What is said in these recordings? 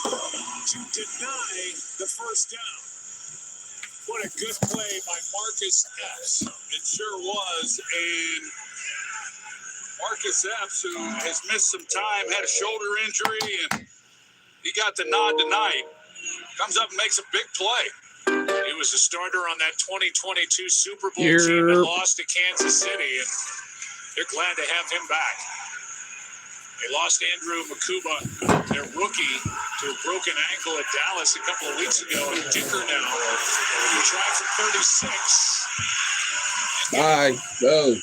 to deny the first down. What a good play by Marcus Epps. It sure was. And Marcus Epps, who has missed some time, had a shoulder injury, and he got the nod tonight. Comes up and makes a big play. He was a starter on that 2022 Super Bowl team that lost to Kansas City, and they're glad to have him back. They lost Andrew Makuba, their rookie, to a broken ankle at Dallas a couple of weeks ago. And Dicker now will try for 36. Bye. Go.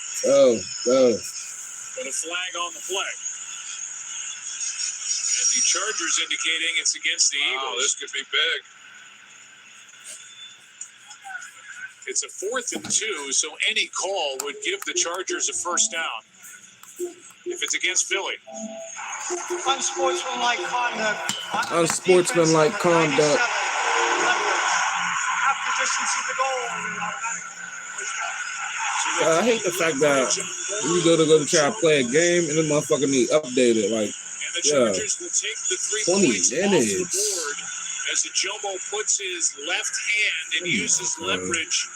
But a flag on the play. And the Chargers indicating it's against the Eagles. This could be big. It's a 4th and 2, so any call would give the Chargers a first down. If it's against Philly. Unsportsmanlike conduct. Unsportsmanlike conduct. After distance to the goal. I hate the fact that you go to try to play a game and the motherfucker need updated. Like, and the Chargers will take the 3 points off the board as Jomo puts his left hand and uses leverage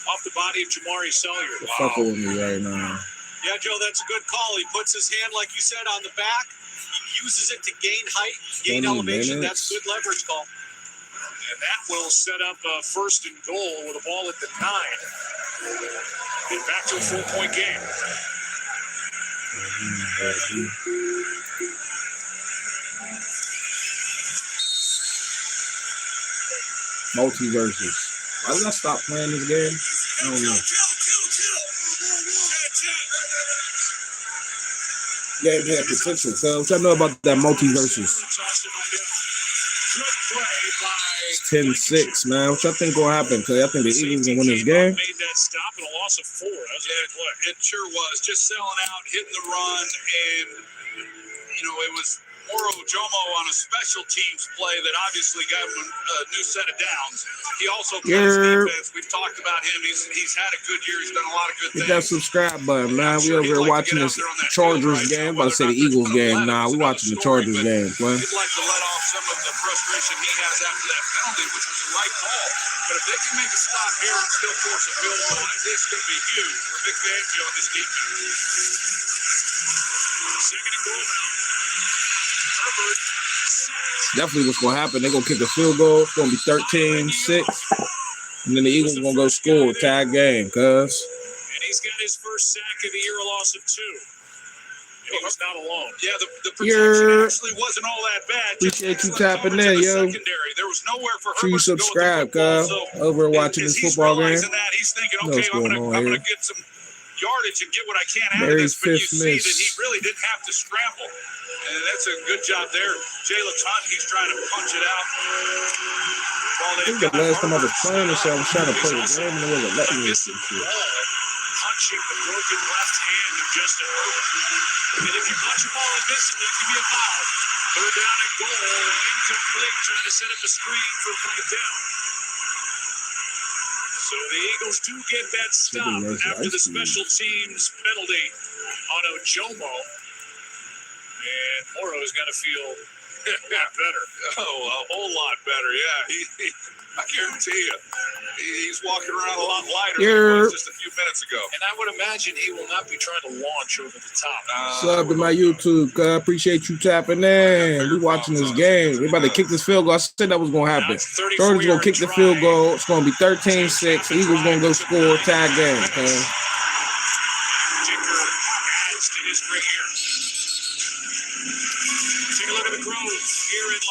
off the body of Jamari Salyer. Fucking with me right now. Yeah, Joe, that's a good call. He puts his hand, like you said, on the back. He uses it to gain height, gain elevation. That's a good leverage call. And that will set up a 1st and goal with a ball at the 9. And back to a 4-point game. Multiverses. Why did I stop playing this game? I don't know. Game had potential. So what y'all know about that multiverses? It's 10-6, man. What y'all think gonna happen? Because I think the Eagles gonna win this game. Made that stop and a loss of 4. That was a good play. It sure was. Just selling out, hitting the run, and it was Moro Jomo on a special teams play that obviously got him a new set of downs. He also plays defense. We've talked about him. He's had a good year. He's done a lot of good things. Hit that subscribe button, man. We over here watching this Chargers game. I'm about to say the Eagles game. Nah, we watching the Chargers game, man. He'd like to let off some of the frustration he has after that penalty, which was the right call. But if they can make a stop here and still force a field goal, it's going to be huge for Vic Fangio and this defense. 2nd and goal now. Definitely what's going to happen. They're going to kick a field goal. It's going to be 13-6. And then the Eagles going to go score. Tie game, cuz. And he's got his first sack of the year, a loss of 2. And he was not alone. Yeah, the protection actually wasn't all that bad. Appreciate you tapping in, yo. There was nowhere for Sure you subscribe, cuz. Over watching this football game. He's thinking, okay, I'm going to get some yardage and get what I can out of Mary's this. But you 5th see miss. that he really didn't have to scramble. And that's a good job there. Jalen Hunt, he's trying to punch it out. I think the last time I was playing this, I was trying to play the game and it wasn't letting me. Punching the broken left hand of Justin Herbert. And if you punch a ball and miss it, it can be a foul. 3rd down and goal. Incomplete. Trying to set up a screen for 5th down. So the Eagles do get that stop after the special teams penalty on Ojomo. And Moro's got to feel better. Oh, a whole lot better, yeah. I guarantee you, he's walking around a lot lighter than he was just a few minutes ago. And I would imagine he will not be trying to launch over the top. Sub to my YouTube, cuz. Appreciate you tapping in. We watching this game. We about to kick this field goal. I said that was going to happen. Chargers going to kick the field goal. It's going to be 13-6. Eagles going to go score. Tie game, cuz.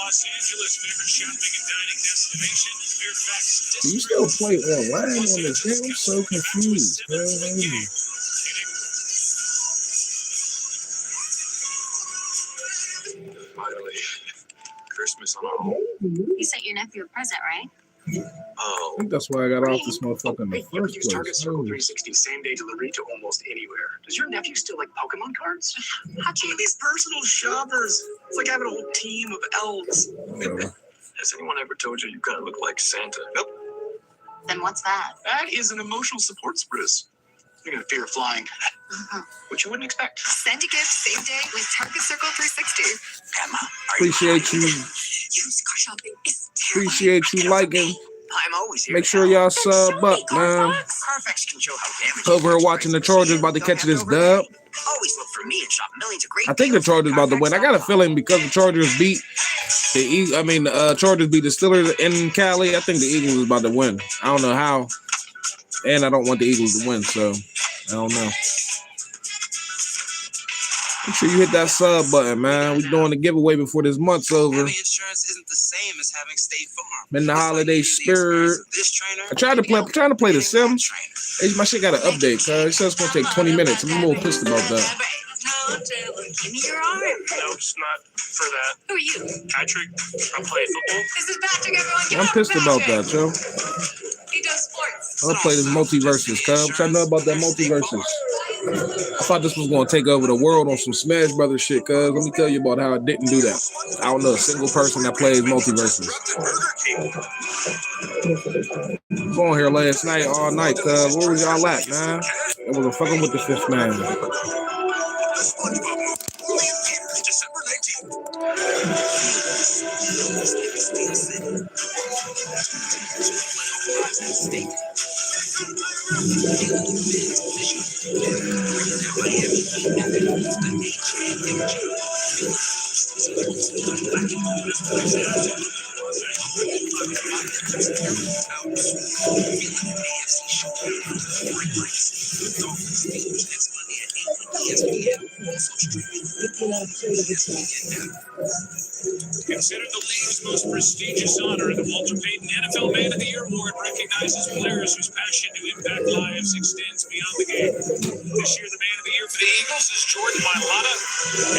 Los Angeles, favorite shopping and dining destination, Fairfax. Do you still play online on this game? I'm so confused. Finally, Christmas on our home. You sent your nephew a present, right? Oh. I think that's why I got off this motherfucker in the Wait, you ever first use Target place. Circle 360 same-day delivery to almost anywhere? Does your nephew still like Pokemon cards? Hachi, these personal shoppers. It's like having a whole team of elves. Has anyone ever told you you kind of look like Santa? Nope. Then what's that? That is an emotional support spruce. You're gonna fear flying. Which you wouldn't expect. Send a gift same day with Target Circle 360. Grandma, Appreciate you used car shopping is Appreciate you liking. I'm always here. Make sure y'all sub up, man. Carfax can show how damage. Over here watching the Chargers about to catch this dub. Always look for me and shop millions of great. I think the Chargers about to win. I got a feeling because the Chargers beat the Chargers beat the Steelers in Cali. I think the Eagles is about to win. I don't know how, and I don't want the Eagles to win, so I don't know. Make sure you hit that sub button, man. We're doing a giveaway before this month's over. Having insurance isn't the same as having State Farm. In the holiday spirit. I'm trying to play the sim. Hey, my shit got an update, cuz it says it's gonna take 20 minutes. I'm a little pissed about that. Give me your arm. No, it's not for that. Who are you? Patrick, I play football. This is Patrick, everyone. Give I'm it up pissed for about Patrick. that, yo. He does sports. I'm gonna play this multiverses, cuz. I'm trying to know about that multiverses. I thought this was gonna take over the world on some Smash Brothers shit, cuz. Let me tell you about how it didn't do that. I don't know a single person that plays multiverses. I was on here last night, all night, cuz. Where was y'all at, man? It was a fucking with the fifth man. December 19th. Considered the league's most prestigious honor, the Walter Payton NFL Man of the Year Award recognizes players whose passion to impact lives extends beyond the game. This year, the Man of the Year for the Eagles is Jordan Mailata,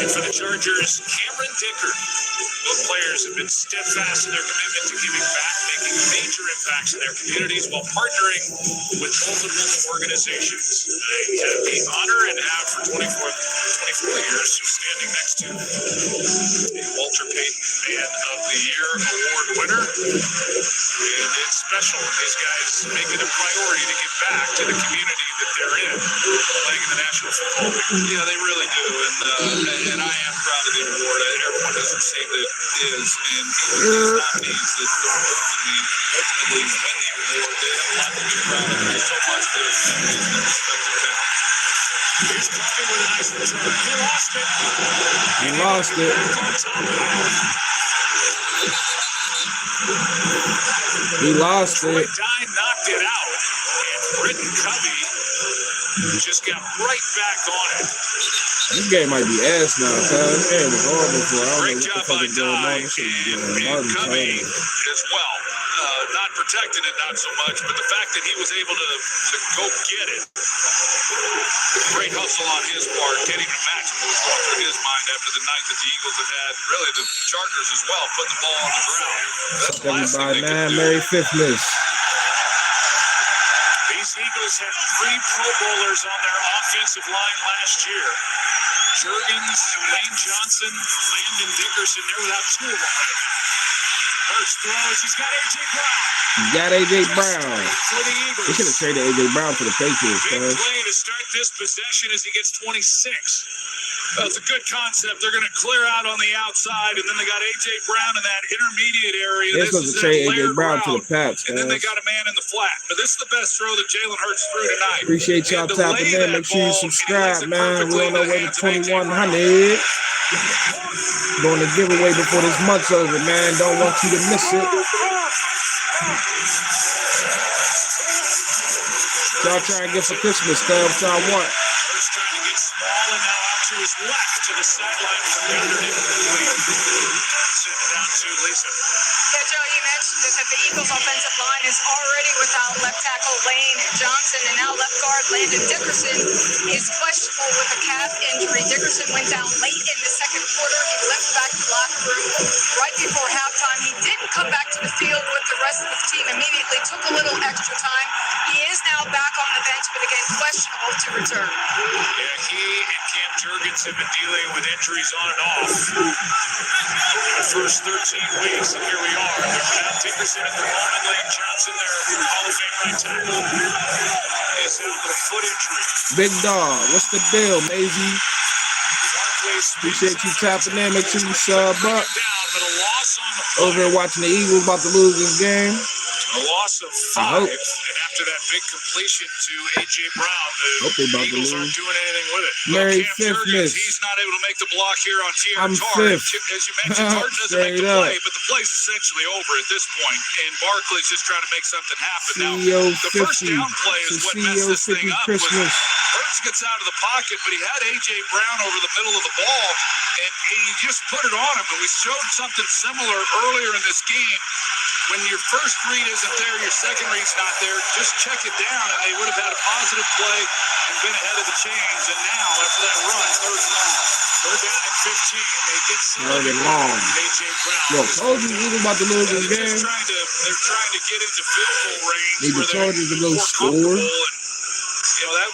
and for the Chargers, Cameron Dicker. Both players have been steadfast in their commitment to giving back, making major impacts in their communities while partnering with multiple organizations. I have the honor and have for 24 years standing next to the Walter Payton Man of the Year Award winner. And it's special. These guys make it a priority to give back to the community that they're in, playing in the National Football League. Yeah, they really do, and I am proud of the award. Everyone has received it, and even these nominees that don't ultimately win the award, they have a lot to be proud of. There's so much that is respected talent. Here's Coffey with a nice return. He lost it. He lost it. He lost Troy it. Dye knocked it out, and Britton Covey just got right back on it. This game might be ass now, cuz. This game was horrible for I don't Great know job what the fuck by is going on. Dye This shit is and getting Covey hard. as well. Not protecting it, not so much, but the fact that he was able to go get it. Great hustle on his part. Can't even imagine what was going through his mind after the night that the Eagles have had, really the Chargers as well, putting the ball on the ground. That's the last thing Everybody, they man. could do. Merry Fifthmas. These Eagles had 3 Pro Bowlers on their offensive line last year. Juergens, Lane Johnson, Landon Dickerson. They're without 2 of them right now. Hurts throws. He's got A.J. Brown. You got A.J. Brown. For the Eagles. They should have traded A.J. Brown for the Patriots, Big cuz. play to start this possession as he gets 26. That's a good concept. They're going to clear out on the outside, and then they got A.J. Brown in that intermediate area. They're supposed to trade A.J. Brown to the Pats, And then they cuz. got a man in the flat. But this is the best throw that Jalen Hurts threw tonight. Appreciate y'all And to tapping lay in. that Make sure you ball, subscribe, and he lays it man. perfectly We're on our in the way to hands of A.J. Brown. 2100. Doing a giveaway before this month's over, man. Don't want you to miss it. Y'all trying to get for Christmas, cuz. What y'all want? Hurts trying to get small and now out to his left to the sideline from underneath the wing. Send it down to Lisa. Yeah, Joe, you mentioned it, that the Eagles' offensive line is already without left tackle Lane Johnson, and now left guard Landon Dickerson is questionable with a calf injury. Dickerson went down late in the second quarter. He left back to the locker room right before halftime. He didn't come back to the field with the rest of the team immediately, took a little extra time. He is now back on the bench, but again, questionable to return. Yeah, he and Cam Juergens have been dealing with injuries on and off the first 13 weeks, and here we are. They're without Dickerson at the moment. Lane Johnson, their Hall of Fame right tackle, is out with a foot injury. Big dog. What's the deal, Maisie? Barkley Appreciate you tapping in. Make sure you sub up. down, but a loss Over there watching the Eagles about to lose this game. A loss of I 5, hope. and after that big completion to A.J. Brown, Hope they the about to Eagles aren't lose. doing anything with it. Larry Cam fifth Jurgens, miss. he's not able to make the block here on Tierra I'm Tart. fifth. As you mentioned, Tart doesn't make the Straight play, up. but the play's essentially over at this point, and Barkley's just trying to make something happen. Now, CEO the first 50. down play is It's what a messed CEO this thing 50 up. Christmas. Hurts gets out of the pocket, but he had A.J. Brown over the middle of the ball, and he just put it on him. And we showed something similar earlier in this game. When your first read isn't there, your second read's not there, just check it down, and they would have had a positive play and been ahead of the chains. And now, after that run, third down and 15, they get Third and long. A.J. Brown. Look, told you we was about to lose this game. They're trying to get into field goal range. Need the where they're Chargers to go more score. comfortable, and, you know,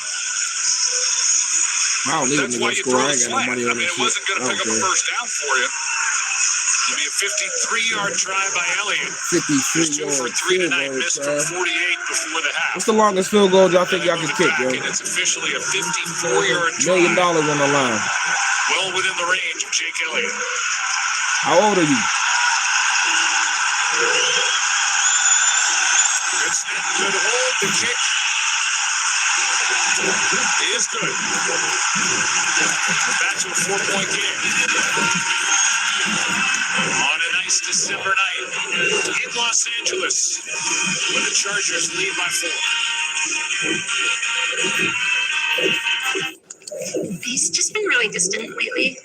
I don't need them that's to why go you score. throw I the ain't got no flag. money I on mean, this it shit. wasn't going I to pick don't up a care. first down for you. It'll be a 53-yard try by Elliott. 53 2 for yards 3 field tonight, goal, missed from son. 48 before the half. What's the longest field goal y'all think y'all can kick, yo? And it's officially a 54-yard $1 million try. on the line. Well within the range of Jake Elliott. How old are you? Good snap, good hold, the kick is good. We're back to a 4-point game. On a nice December night in Los Angeles, where the Chargers lead by 4. He's just been really distant lately.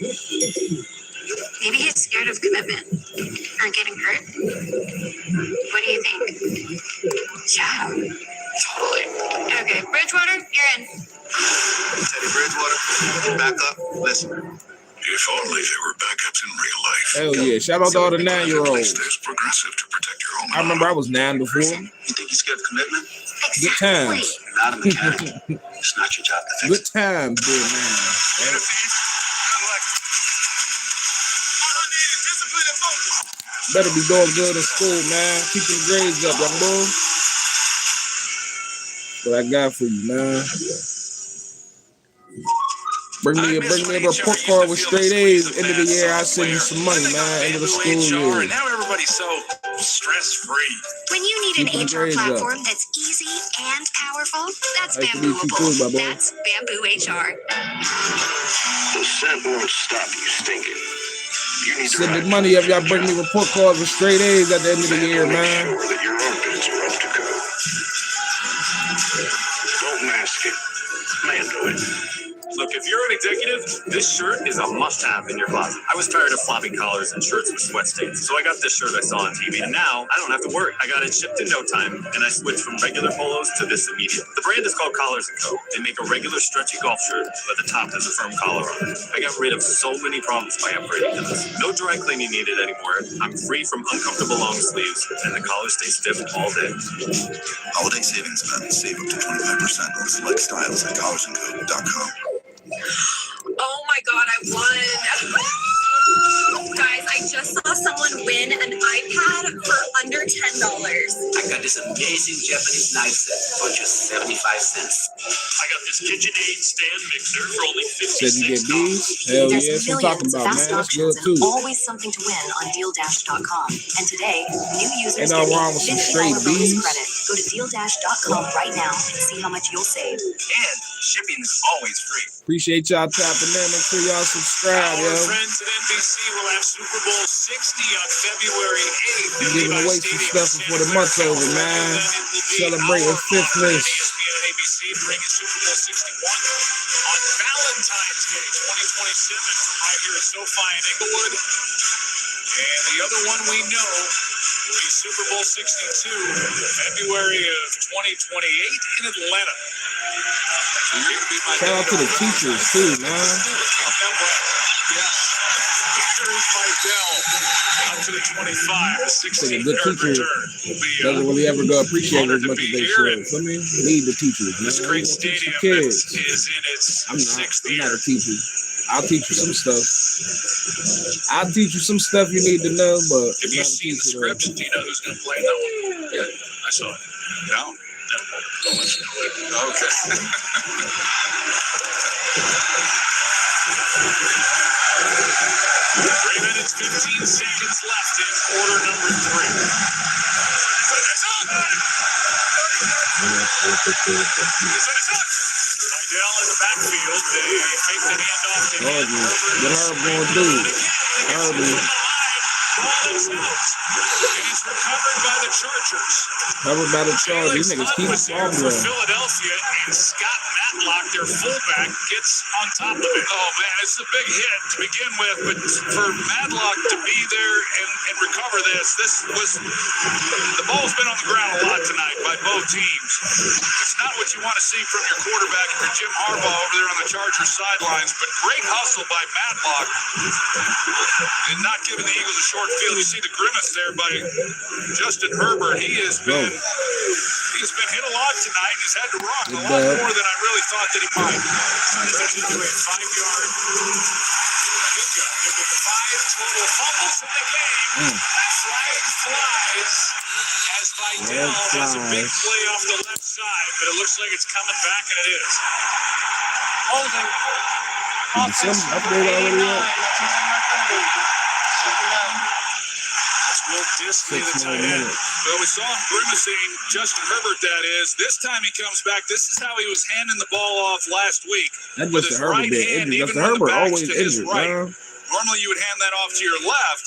Maybe he's scared of commitment or getting hurt. What do you think? Yeah, totally. Okay, Bridgewater, you're in. Teddy Bridgewater, back up, listen. If only there were backups in real life. Hell yeah. Shout out to all the 9-year-olds. There's Progressive to protect your home. I remember I was 9 before. You think he's scared of commitment? Good Exactly. times. You're not a mechanic. It's not your job to fix Good it. times, big man. Better be doing good in school, man. Keep them grades up, young boy. What I got for you, man. Bring me a report card with straight A's. End of the year, I'll send you some money, man. End of the school year. And now everybody's so stress-free. When you need Keep an them HR grades up. platform that's easy and powerful, that's Nice to meet you too, my Bambooable. boy. That's Bamboo HR. The scent won't stop you stinking. You need to Send the ride money if y'all bring me report cards with straight A's at the end of the year, Make man. sure that your armpits are up to code. Don't mask it. Man, do it. Look, if you're an executive, this shirt is a must-have in your closet. I was tired of floppy collars and shirts with sweat stains, so I got this shirt I saw on TV, and now I don't have to worry. I got it shipped in no time, and I switched from regular polos to this immediate. The brand is called Collars & Co. They make a regular stretchy golf shirt, but the top has a firm collar on it. I got rid of so many problems by upgrading to this. No dry cleaning needed anymore. I'm free from uncomfortable long sleeves, and the collars stay stiff all day. Holiday savings event. Save up to 25% on select styles at collarsandco.com. Oh my god, I won. Guys, I just saw someone win an iPad for under $10. I got this amazing Japanese knife set for just 75 cents. I got this KitchenAid stand mixer for only Said you get $56. these? Hell There's yeah, that's what I'm talking millions of about, fast man. That's good options too. and always something to win on DealDash.com. And today, new users Ain't get nothing a wrong with some $50 straight bonus B's. credit. Go to DealDash.com right now and see how much you'll save. And shipping is always free. Appreciate y'all tapping in. Make sure y'all subscribe, Our yo. friends at NBC will have Super Bowl 60 on February 8th. We giving away some stuff before the month's over, man. Celebrating Fifthmas. ESPN and ABC bringing Super Bowl 61 on Valentine's Day 2027 from right here at SoFi in Inglewood. And the other one we know will be Super Bowl 62, February of 2028 in Atlanta. Shout out to the teachers too, man. Jerry Fidel up to the 25. The Think a good 16th teacher return will be doesn't really ever go appreciate it honored as to much be as they here, should. and So, I mean, need the teachers, man. this great Teach the stadium kids. is in its I'm sixth not year. a teacher. I'll teach you some stuff. I'll teach you some stuff you need to know, but Have you not a seen the teacher. script? Do you know who's going to play that one? Yeah, I saw it. No? No. Don't let you know it. Okay. 3 minutes, 15 seconds left in quarter number 3. Vidal in the backfield. They fake the handoff to him. What Herb gonna do? Herbie. Ball is out. And he's recovered by the Chargers. Covered by the Chargers. These niggas keep Was there for fumbling. Philadelphia, and Scott Matlock, their fullback, gets on top of it. Oh man, it's a big hit to begin with, but for Matlock to be there and recover this was the ball's been on the ground a lot tonight by both teams. It's not what you want to see from your quarterback for Jim Harbaugh over there on the Chargers sidelines, but great hustle by Matlock and not giving the Eagles a short field. You see the grimace there by Justin Herbert. He has been hit a lot tonight. He's had to run a lot more than I really thought that he might. 5-yard pickup. With 5 total fumbles in the game. Flag flies as Vidal has a big play off the left side, but it looks like it's coming back, and it is. Holding. Did some update already yet? Will Disley, the 6 tight more end. minutes. Well, we saw him grimacing, Justin Herbert, that is. This time he comes back. This is how he was handing the ball off last week. That With Justin his Herbert right been hand, injured. even Justin when the Herbert back's always to his injured, right. man. Normally you would hand that off to your left.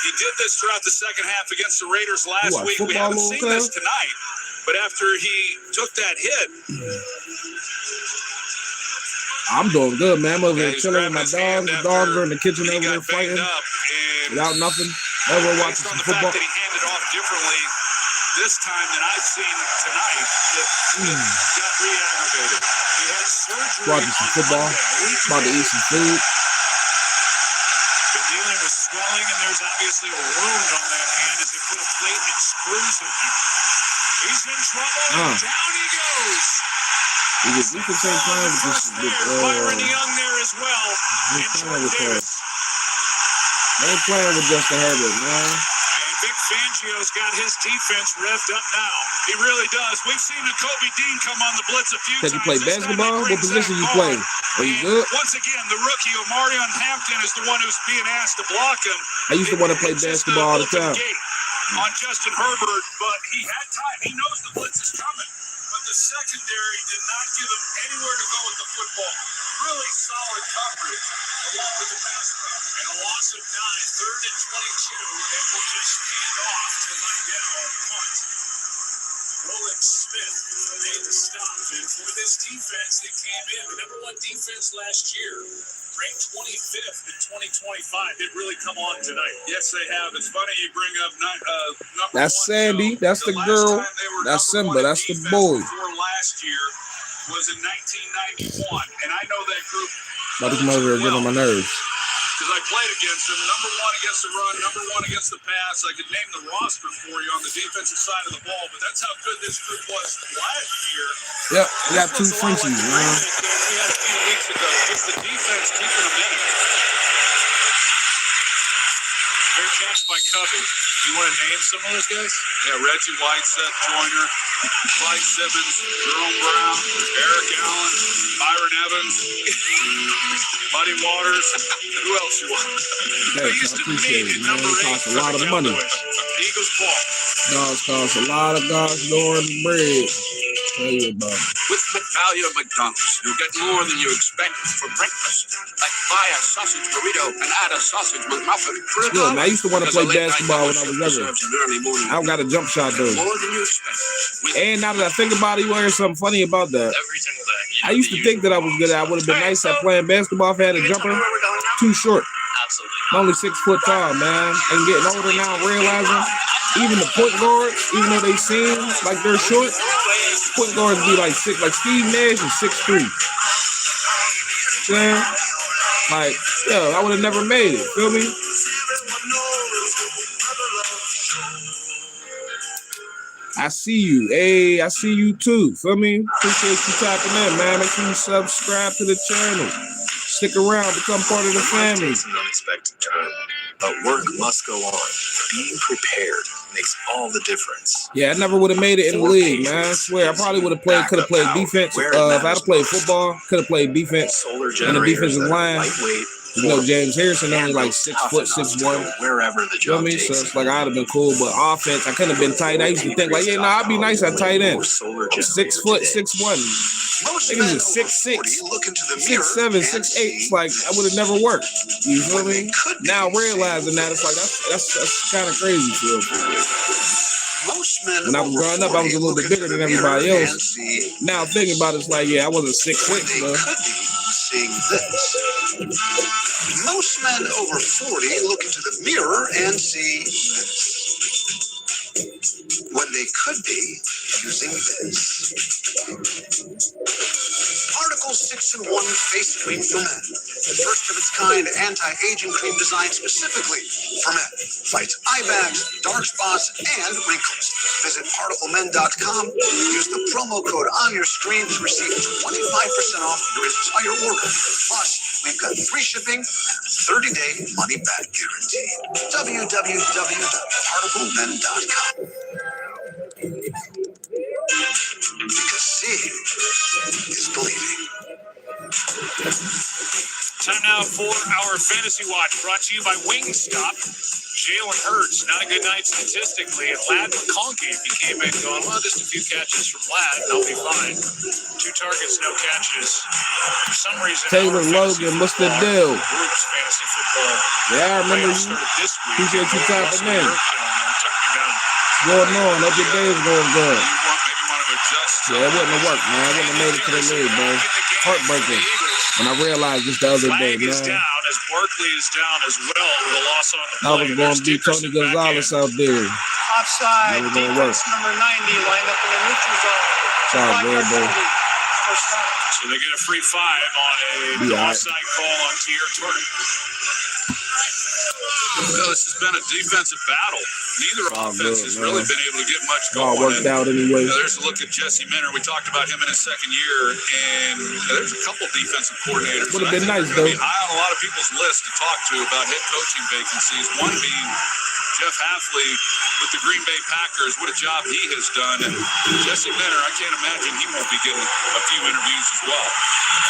He did this throughout the second half against the Raiders last What, week. We football haven't move, seen this cuz? tonight, but after he took that hit, I'm doing good, man. I'm over yeah, here he's chilling with grabbing my his dogs. hand The dogs are in the kitchen he over there got banged fighting up, and without nothing. Everyone based watching on some the football. fact that he handed off differently this time than I've seen tonight, that Smith got re-aggravated. He had surgery Watching some on football. Monday. About to eat some food. Been dealing with swelling, and there's obviously a wound on that hand as they put a plate and screws in there. He's in trouble, and down he goes. You can say playing with this. Byron Young there as well. He's And playing with Jordan her. Davis. They ain't playing with Justin Herbert, man. And Vic Fangio's got his defense revved up now. He really does. We've seen Nakobe Dean come on the blitz a few Did times. you play This time basketball? he What brings position that you ball. play? Are you And good? once again, the rookie Omarion Hampton is the one who's being asked to block him. I used to want to play It's just basketball all the open time. gate on Justin Herbert, but he had time. He knows the blitz is coming, but the secondary did not give him anywhere to go with the football. Really solid coverage along with the pass rush. And a loss of 9, 3rd and 22, and we'll just hand off to Vidal on punt. Roland Smith made the stop, and for this defense that came in, the #1 defense last year, ranked 25th in 2025, did really come on tonight. Yes, they have. It's funny you bring up number That's 1. Sandy. That's the last girl. time they were That's number Simba. 1 in That's the defense boy. before last year was in 1991, and I know that group About to come over here and get on my nerves. because I played against them. Number 1 against the run, number 1 against the pass. I could name the roster for you on the defensive side of the ball, but that's how good this group was last year. Yep, we got two Frenchies, man. We had a few weeks ago. Just the defense keeping them in it. Fair catch by Covey. You want to name some of those guys? Yeah, Reggie White, Seth Joyner, Clyde Simmons, Jerome Brown, Eric Allen, Byron Evans, Buddy Waters. Who else you want? Thanks, I appreciate it, man. It costs a lot of money. Eagles ball. Dogs cost a lot of gosh darn bread. Tell you about it. With McValue at McDonald's, you get more than you expect for breakfast. Like buy a sausage burrito and add a sausage McMuffin for It's good, man. I used to want to play basketball when I was younger. I don't got a jump shot though. More than you expect. With And now that I think about it, you heard something funny about that. Every single day. I used to think that I was good at. I would have been nice at playing basketball if I had a jumper. Too short. Absolutely. I'm only 6 foot tall, man. And getting older now, realizing even the point guards, even though they seem like they're short, point guards be like 6. Like Steve Nash is 6'3". Saying, like, yo, I would have never made it. Feel me? I see you. Hey, I see you too. Feel me? Appreciate you tapping in, man. Make sure you subscribe to the channel. Stick around, become part of the family. Takes an unexpected turn, but work must go on. Being prepared makes all the difference. Yeah, I never would have made it in the league, man. I swear, I probably would have could have played defense. If I'd have played football, could have played defense Solar in the generators defensive that are line. lightweight, You know, James Harrison only like 6 foot, Tough enough 6'1". to go wherever the You know job what I mean? So takes it's like I'd have been cool, but offense, I couldn't have been tight. I used to think like, yeah, nah, I'd be nice at tight end. 6 foot, 6'1". Niggas is 6'6", look into the mirror 6'7", 6'8". It's like I would have never worked. You feel me? Now realizing that, it's like that's kind of crazy for real. Most men When I was growing up, I was a little bit bigger than everybody else. Now thinking about it, it's like, yeah, I wasn't 6'6", though. Seeing this. Most men over 40 look into the mirror and see this. When they could be using this. Article 6-in-1 face cream for men. The first of its kind anti-aging cream designed specifically for men. Fights eye bags, dark spots, and wrinkles. Visit particlemen.com. Use the promo code on your screen to receive 25% off your entire order. Plus, we've got free shipping and a 30-day money-back guarantee. www.particlemen.com. Because seeing is believing. Time now for our Fantasy Watch, brought to you by Wingstop. Jalen Hurts, not a good night statistically. And Ladd McConkey, if he came in going, well, just a few catches from Ladd, and I'll be fine. 2 targets, no catches. For some reason, Taylor Logan, what's the deal? Groups fantasy football. Yeah, I remember you. Started this week. Appreciate you tapping in. Took me down. What's going on? Hope your day is going good. Maybe want to adjust. Yeah, it wouldn't have worked, man. I wouldn't have made it to the league, bro. Heartbreaking. When I realized this the other day, Flag is man. down as Barkley is down as well with a loss on the I play. was going to be Tony Gonzalez out there. Offside. Never gonna work. Defense number 90 lined up in the neutral zone. Sorry, man, bro. First down. So they get a free 5 on a Yeah. offside call on Tier Turner. Well, this has been a defensive battle. Neither offense has really been able to get much All going. worked out anyway. There's a look at Jesse Minter. We talked about him in his second year, and there's a couple defensive coordinators. Would have been that I nice, think are though. gonna be high on a lot of people's list to talk to about head coaching vacancies. One being Jeff Hafley with the Green Bay Packers. What a job he has done. And Jesse Minter, I can't imagine he won't be getting a few interviews as well.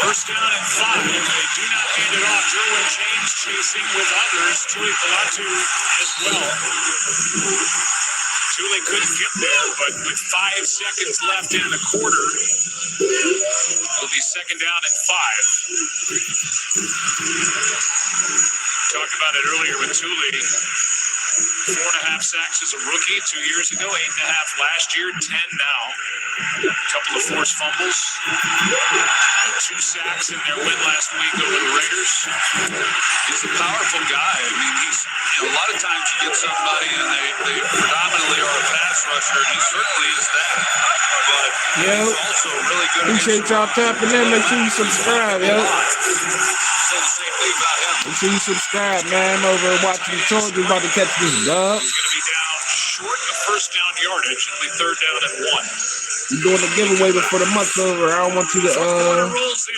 First down and 5. They do not hand it off. Derwin James chasing with others. Tuli Palatu as well. Tuli couldn't get there, but with 5 seconds left in the quarter, it'll be second down and 5. Talked about it earlier with Tuli. 4.5 sacks as a rookie 2 years ago, 8.5 last year, 10 now. A couple of forced fumbles, 2 sacks in their win last week over the Raiders. He's a powerful guy. I mean, he's a lot of times you get somebody and they predominantly are a pass rusher, and he certainly is that. But he's also really good. Appreciate y'all tapping in. Make sure you subscribe, yo. Say the same thing about him. Make sure you subscribe, man. I'm over watching the Chargers about to catch this dub. He's going to be down short of first down yardage. It'll be third down and 1. You're doing the giveaway before the month's over. I don't want you to Rolls in.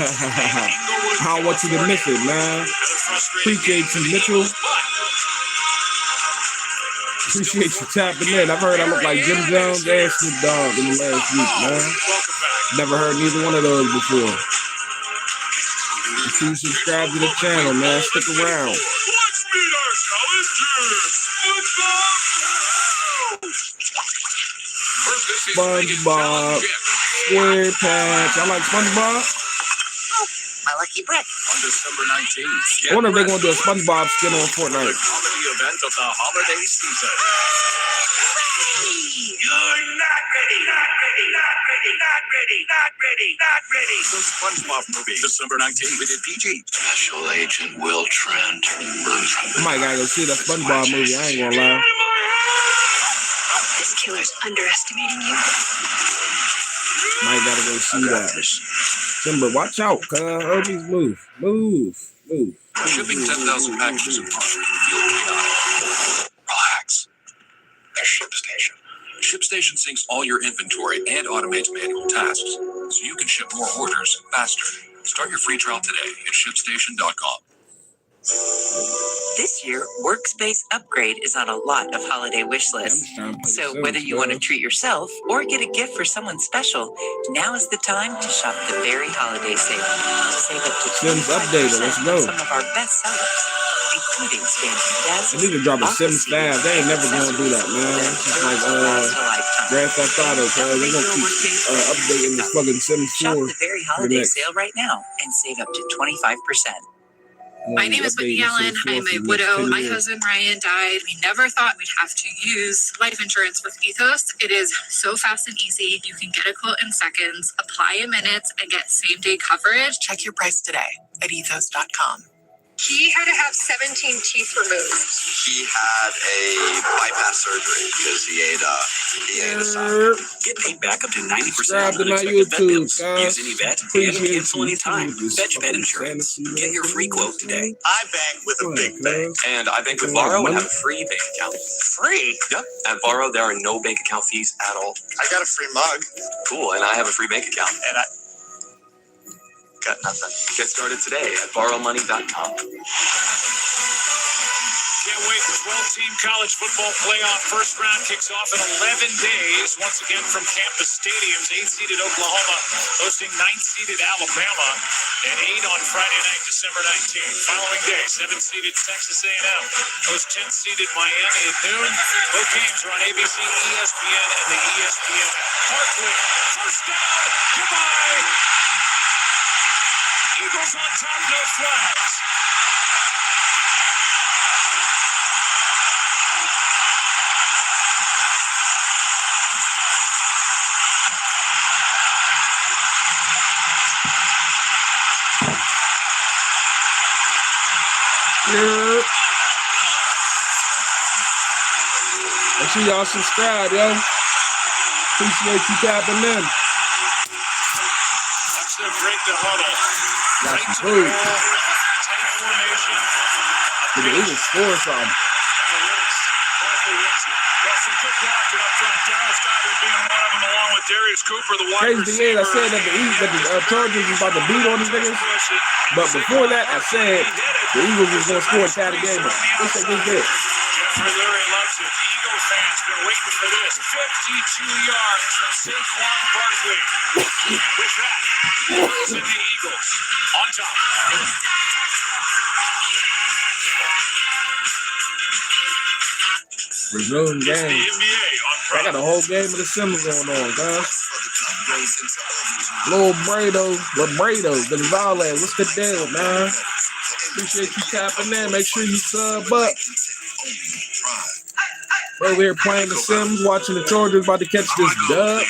I don't want you to miss it, man. Appreciate you, Mitchell. Appreciate you tapping in. I've heard I look like Jim Jones and Snoop Dogg in the last week, man. Never heard neither one of those before. Make sure you subscribe to the channel, man. Stick around. Let's meet our challengers. SpongeBob, SquarePants. I like SpongeBob. My lucky brick. On December 19th. I wonder if they're going to do a SpongeBob skin on Fortnite. Comedy event of the holiday season. You're not ready. Not ready. Not ready. Not ready. Not ready. Not ready. The SpongeBob movie. December 19th. Rated PG. Special Agent Will Trent. I might gotta go see that SpongeBob movie. I ain't gonna lie. This killer's underestimating you. Might gotta go see that. Timber, watch out, cuz. Herbies, move. Shipping 10,000 packages in March. Relax. There's ShipStation. ShipStation syncs all your inventory and automates manual tasks, so you can ship more orders faster. Start your free trial today at ShipStation.com. This year, Workspace Upgrade is on a lot of holiday wish lists. So whether you want to treat yourself or get a gift for someone special, now is the time to shop the very holiday sale. Save up to Sims updated. Let's go. on some of our best sellers, including standing desks. I need to drop a office Sims 5. They ain't never gonna do that, man. It's just like Grand Theft Auto, cuz they gonna keep updating the fucking Sims 4. Shop the very holiday sale right now and save up to 25%. My name is Whitney Allen. I'm a widow. My husband Ryan died. We never thought we'd have to use life insurance with Ethos. It is so fast and easy. You can get a quote in seconds, apply in minutes, and get same-day coverage. Check your price today at ethos.com. He had to have 17 teeth removed. He had a bypass surgery because he ate a sock. Get paid back up to 90% Subscribe of to my unexpected vet YouTube, bills. guys. Use any vet and Appreciate cancel you. anytime. This VegBed fucking Insurance. fantasy Get your free quote today. I bank with a big bank. And I bank with You want Varo and money? have a free bank account. Free? Yep. At Varo, there are no bank account fees at all. I got a free mug. Cool. And I have a free bank account. And I got nothing. Get started today at borrowmoney.com. Can't wait. The 12-team college football playoff first round kicks off in 11 days. Once again from campus stadiums. 8-seeded Oklahoma hosting 9-seeded Alabama. And 8 on Friday night, December 19th. Following day, 7-seeded Texas A&M hosts 10-seeded Miami at noon. Both games are on ABC, ESPN, and the ESPN app. Barkley, first down. Goodbye. Eagles on top, no flags. Yeah. Make sure y'all subscribe, yo. Appreciate you tapping in. Watch them break the huddle. Got Right some to the food. ball. Tight formation. Did the Eagles score something? Got some good blocking up front. Dallas Goedert being one of them, along with Darius Cooper, the wide Crazy thing is, I said that the Chargers was about to beat on these niggas. But before that, I said the Eagles was going to score and tie the game up. What's that they did? Jeffrey Lurie loves it. Eagle fans been waiting for this. 52 yards from Saquon Barkley. With that, Eagles and the Eagles on top. Resume game. I got a whole game of the Sims going on, guys. Lil Brado Gonzalez, what's the deal, man? Appreciate you tapping in. Make sure you sub up. Over here playing the Sims, watching the Chargers about to catch this dub.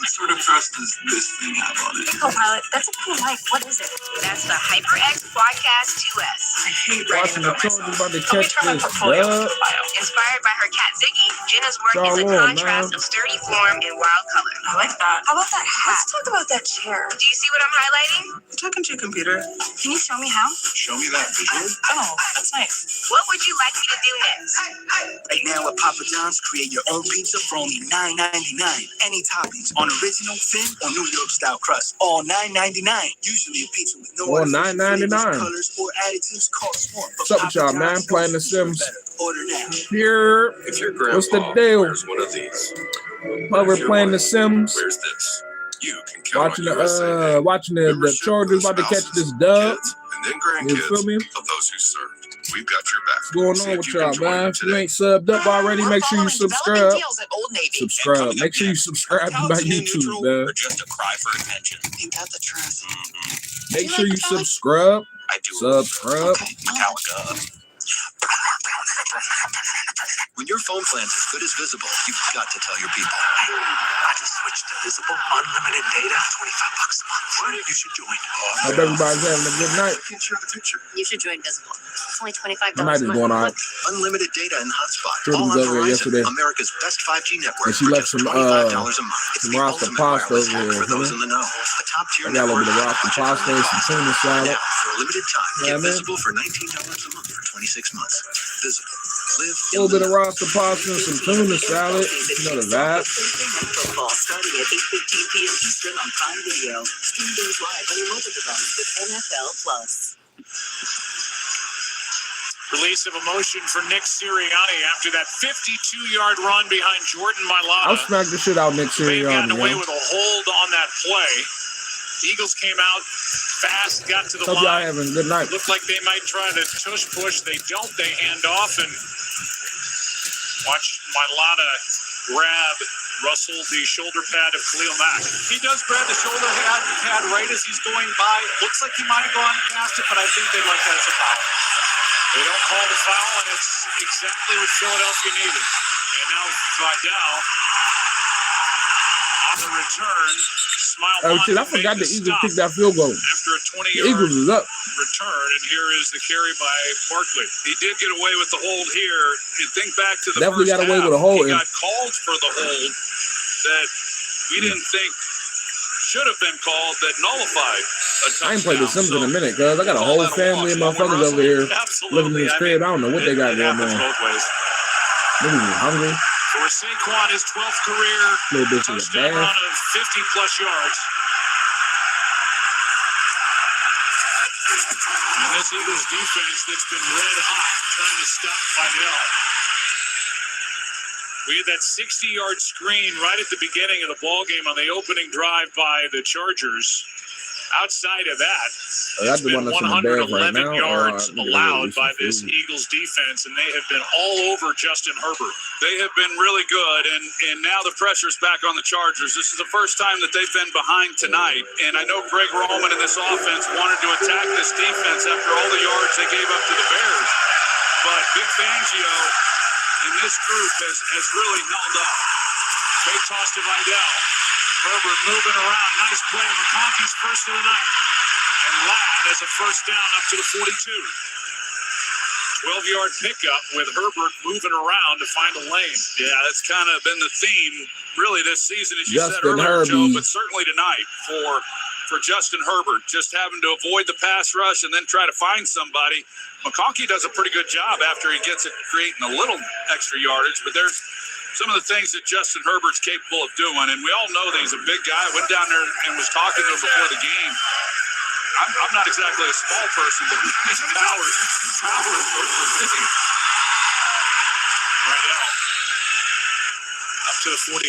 What sort of trust does this thing have on it? Copilot, that's a cool mic. What is it? That's the HyperX Quadcast 2S. I hate Watching the Chargers about to catch this dub. Inspired by her cat Ziggy, Jenna's work is a Shalom, contrast man. of sturdy form and wild color. I like that. How about that hat? Let's talk about that chair. Do you see what I'm highlighting? You're talking to your computer. Can you show me how? Show me that visual. Oh, that's nice. What would you like me to do next? Right now at Papa John's, create your own pizza for only $9.99. Any toppings on original thin or New York style crust, all $9.99. Usually a pizza with no All artificial $9.99. flavors, colors, or additives costs more. What's up with y'all, Papa man? John's Playing the knows it's Sims. better. Order now. Here, If your what's the grandpa deal? wears one of these, While we're playing the Sims, where's this? You can count watching on USA watching the Membership Chargers for about to catch spouses, this dub. kids, and then You feel grandkids me? of those who served. We've got your back. What's going See on if with you can y'all, join man? them If you today. ain't subbed up already, make sure you subscribe. Deals at Old Navy. Subscribe. Make sure you subscribe to my YouTube, man. Or just a cry for attention. Ain't that the truth? Make sure you subscribe. I do. Subscribe. Metallica. When your phone plan's as good as Visible, you've got to tell your people. I just switched to Visible. Unlimited data, $25 a month. What? You should join. Hope everybody's having a good night. I can share the picture. You should join Visible. It's only $25 My night is going on. Unlimited data and hotspot. Jordan All was on over here Verizon, yesterday. America's best 5G network. And she for left just some, $25 a month. It's some the Rasta ultimate pasta wireless over hack here, for those huh? in the know. A top-tier I got a little bit of network. Rasta pasta and some tuna salad. Now, for a limited time, Yeah, get man. Visible for $19 a month for 26 months. Visible. Live A little bit of Rasta pasta and some tuna salad. You know the vibe. Football starting at 8:15 p.m. Eastern on Prime Video. Stream games live on your mobile device with NFL Plus. Release of emotion for Nick Sirianni after that 52-yard run behind Jordan I'll Mailata. smack the shit out Nick They've gotten Sirianni, away man. with a hold on that play. The Eagles came out fast, got to the Hope y'all line. having a good night. Looked like they might try to tush push. They don't. They hand off and watch Mailata grab Russell the shoulder pad of Khalil Mack. He does grab the shoulder pad right as he's going by. Looks like he might have gone past it, but I think they'd like that as a foul. They don't call the foul, and it's exactly what Philadelphia needed. And now Vidal on the return. Oh shit, I forgot the Eagles kicked that field goal. After a The 20-yard Eagles is up. return, and here is the carry by Barkley. He did get away with the hold here. You think back to the Definitely first got away half, with a hold. He got called for the hold that we didn't think should have been called, that nullified a touchdown. I ain't played The Sims in a minute, cuz I got a whole family of motherfuckers over here living in this crib. I don't know what they got going on. Both ways. Niggas is hungry. For Saquon, his 12th career Little bitch in the touchdown bag. run of 50-plus yards. And this Eagles defense that's been red hot trying to stop Vidal. We had that 60-yard screen right at the beginning of the ballgame on the opening drive by the Chargers. Outside of that, That's it's the been one that's in the bag 111 right now. yards Nigga, allowed this by is this food. Eagles defense, and they have been all over Justin Herbert. They have been really good, and now the pressure's back on the Chargers. This is the first time that they've been behind tonight, and I know Greg Roman and this offense wanted to attack this defense after all the yards they gave up to the Bears, but Vic Fangio and this group has really held up. Fake toss to Vidal. Herbert moving around. Nice play. McConkey's first of the night. And Ladd has a first down up to the 42. 12-yard pickup with Herbert moving around to find a lane. Yeah, that's kind of been the theme really this season, as you said earlier, Joe, but certainly tonight for Justin Herbert, just having to avoid the pass rush and then try to find somebody. McConkey does a pretty good job after he gets it, creating a little extra yardage, but there's some of the things that Justin Herbert's capable of doing, and we all know that he's a big guy. I went down there and was talking to him before the game. I'm not exactly a small person, but he's towers over me. Right now, up to the 45.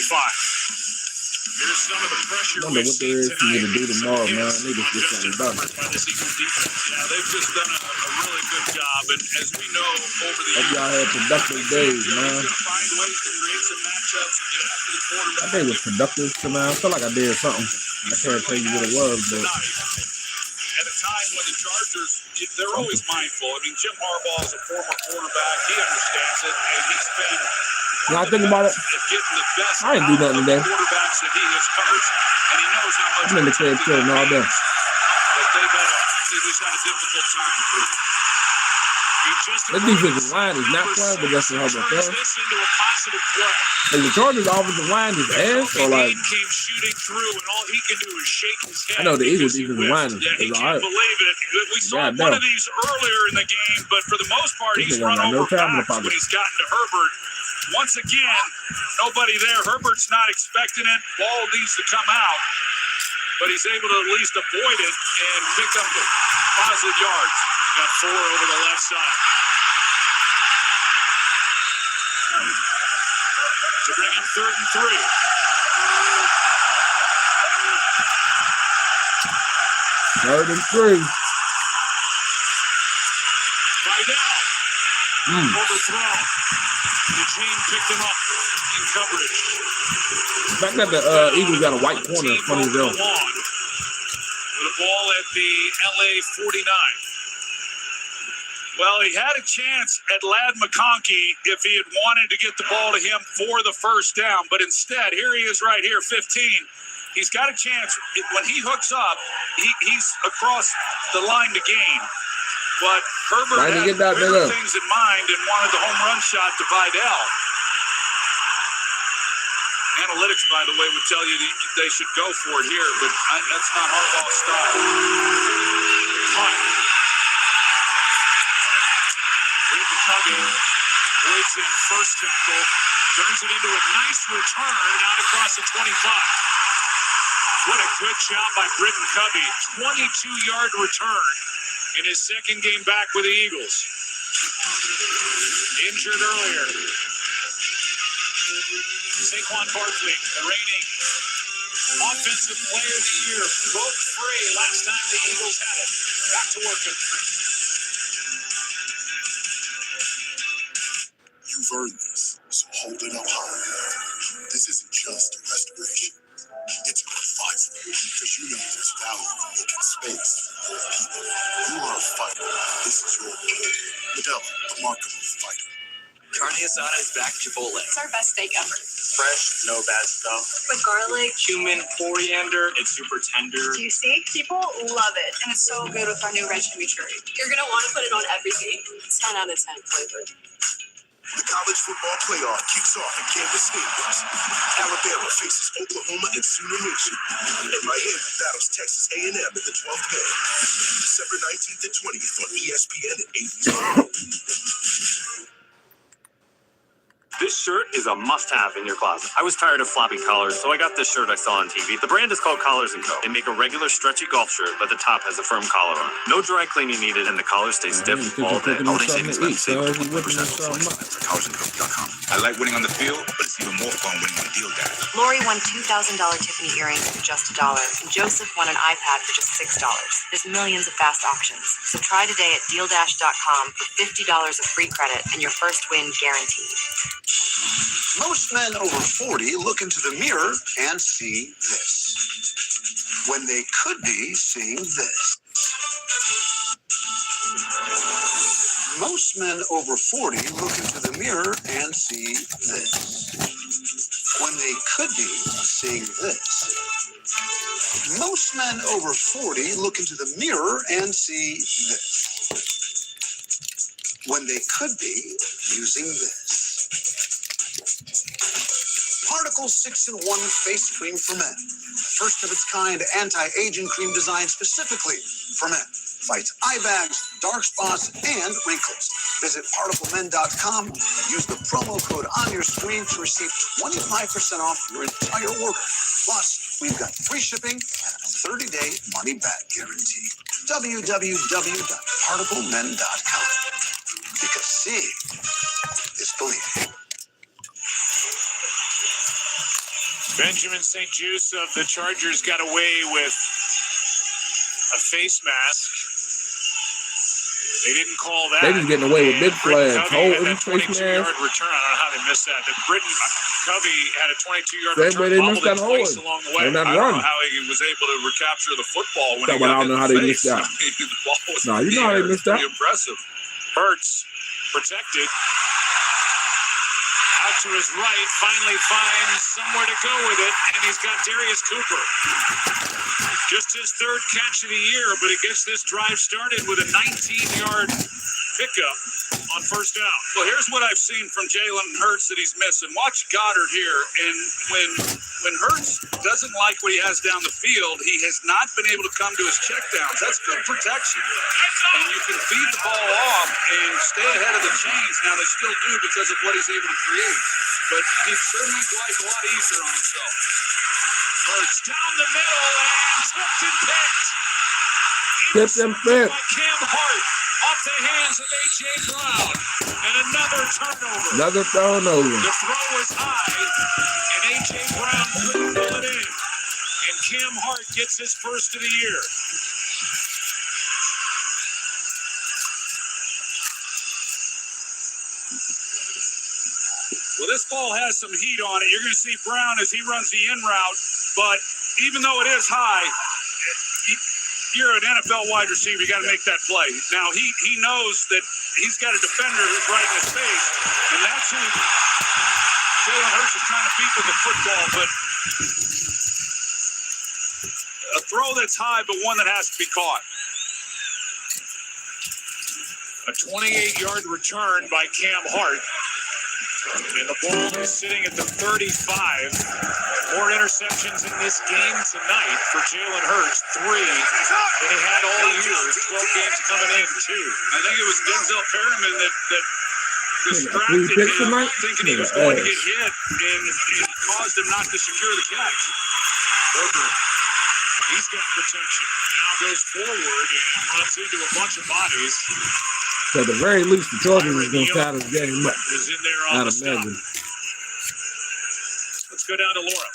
Here's some of the pressure I wonder we've what there seen is for me to tonight. do tomorrow, man. I need to get something done. By this Eagles defense. Yeah, they've just done a really good job, and as we know over the Hope y'all had productive days, man. find ways to create some matchups and get after the quarterback. I think it was productive tonight. I feel like I did something. I can't tell you what it was, but At a time when the Chargers, they're always mindful. I mean, Jim Harbaugh is a former quarterback. He understands it, and he's been when I think about it, at getting the best I ain't do nothing today. quarterbacks that he has coached, and he knows how much I'm in the crib chilling all day. But they just had a difficult time. That defensive line is not playing with Justin Herbert, Turns bro. this into a positive play. Like the Chargers' offensive line is ass, or like Came shooting through, and all he can do is shake his head. I know the Eagles' because he defensive whiffed. line Yeah, he is can't alright. believe it. We saw God one damn. of these earlier in the game, but for the most part, This he's nigga run got no over time in the backs pocket. when he's gotten to Herbert. Once again, nobody there. Herbert's not expecting it. Ball needs to come out, but he's able to at least avoid it and pick up the positive yards. Got 4 over the left side. To bring in 3rd and 3. Third and 3. Vidal. Overthrown. Eugene picked him up in coverage. The fact that the Eagles got a white corner is funny as hell. With a ball at the LA 49. Well, he had a chance at Ladd McConkey if he had wanted to get the ball to him for the first down, but instead, here he is right here, 15. He's got a chance. When he hooks up, he's across the line to gain. But Herbert Trying to had get that bigger nigga. things in mind and wanted the home run shot to Vidal. Analytics, by the way, would tell you they should go for it here, but that's not Harbaugh's style. Punt. Britton Covey waits in first tackle, turns it into a nice return out across the 25. What a good job by Britton Covey. 22-yard return in his second game back with the Eagles. injured earlier. Saquon Barkley, the reigning Offensive Player of the Year, broke free last time the Eagles had it. Back to working. You've earned this, so hold it up high. This isn't just a restoration. It's a revival. Because you know there's value in making space for people. You are a fighter. This is your kid. Modelo, the remarkable fighter. Carne asada is back Chipotle. It's our best steak ever. Fresh, no bad stuff. With garlic. Cumin, coriander, it's super tender. Juicy. People love it. And it's so good with our new red chimichurri. You're going to want to put it on everything. 10 out of 10 flavor. The college football playoff kicks off at Kansas Stadium. Alabama faces Oklahoma and Sooner Nation. And Miami battles Texas A&M in the 12th game. December 19th and 20th on ESPN and ABC. This shirt is a must-have in your closet. I was tired of floppy collars, so I got this shirt I saw on TV. The brand is called Collars & Co. They make a regular stretchy golf shirt, but the top has a firm collar on it. No dry cleaning needed, and the collar stays stiff all day. Holiday savings by save 20% collarsandco.com. I like winning on the field, but it's even more fun winning on Deal Dash. Lori won $2,000 Tiffany earrings for just $1, and Joseph won an iPad for just $6. There's millions of fast auctions. So try today at DealDash.com for $50 of free credit and your first win guaranteed. Most men over 40 look into the mirror and see this, when they could be seeing this. Most men over 40 look into the mirror and see this, when they could be seeing this. Most men over 40 look into the mirror and see this, when they could be using this. Particle 6-in-1 face cream for men. First of its kind anti-aging cream designed specifically for men. Fights eye bags, dark spots, and wrinkles. Visit particlemen.com and use the promo code on your screen to receive 25% off your entire order. Plus, we've got free shipping and a 30-day money-back guarantee. www.particlemen.com. Because seeing is believing. Benjamin St. Juste of the Chargers got away with a face mask. They didn't call that. They just getting away with big flags. Covey had that 22-yard return. I don't know how they missed that. Britton Covey had a 22-yard return. They missed that hole. Along the way. I don't know how he was able to recapture the football when he got I don't know how they missed that. The ball was no, you know how they missed that. Pretty impressive. Hurts protected. Out to his right, finally finds somewhere to go with it, and he's got Darius Cooper. Just his third catch of the year, but it gets this drive started with a 19-yard pickup on first down. Well, here's what I've seen from Jalen Hurts that he's missing. Watch Goddard here, and when Hurts doesn't like what he has down the field, he has not been able to come to his checkdowns. That's good protection. And you can feed the ball off and stay ahead of the chains. Now, they still do because of what he's able to create. But he sure makes life a lot easier on himself. Hurts down the middle and tipped and picked. Tipped and picked. By Cam Hart off the hands of A.J. Brown. And another turnover. Another turnover. The throw was high, and A.J. Brown couldn't pull it in. And Cam Hart gets his first of the year. Well, this ball has some heat on it. You're going to see Brown as he runs the in route, but even though it is high, you're an NFL wide receiver. You got to make that play. Now, he knows that he's got a defender who's right in his face, and that's who Jalen Hurts is trying to beat with the football, but a throw that's high, but one that has to be caught. A 28-yard return by Cam Hart. And the ball is sitting at the 35. More interceptions in this game tonight for Jalen Hurts. 3 than he had all year. 12 games coming in, 2. I think it was Denzel Perryman that distracted him, thinking he was going to get hit, and caused him not to secure the catch. Berger, he's got protection. Now goes forward and runs into a bunch of bodies. So at the very least, the Chargers is going to tie this game up. Was in there on I'd the stop. imagine. Let's go down to Laura.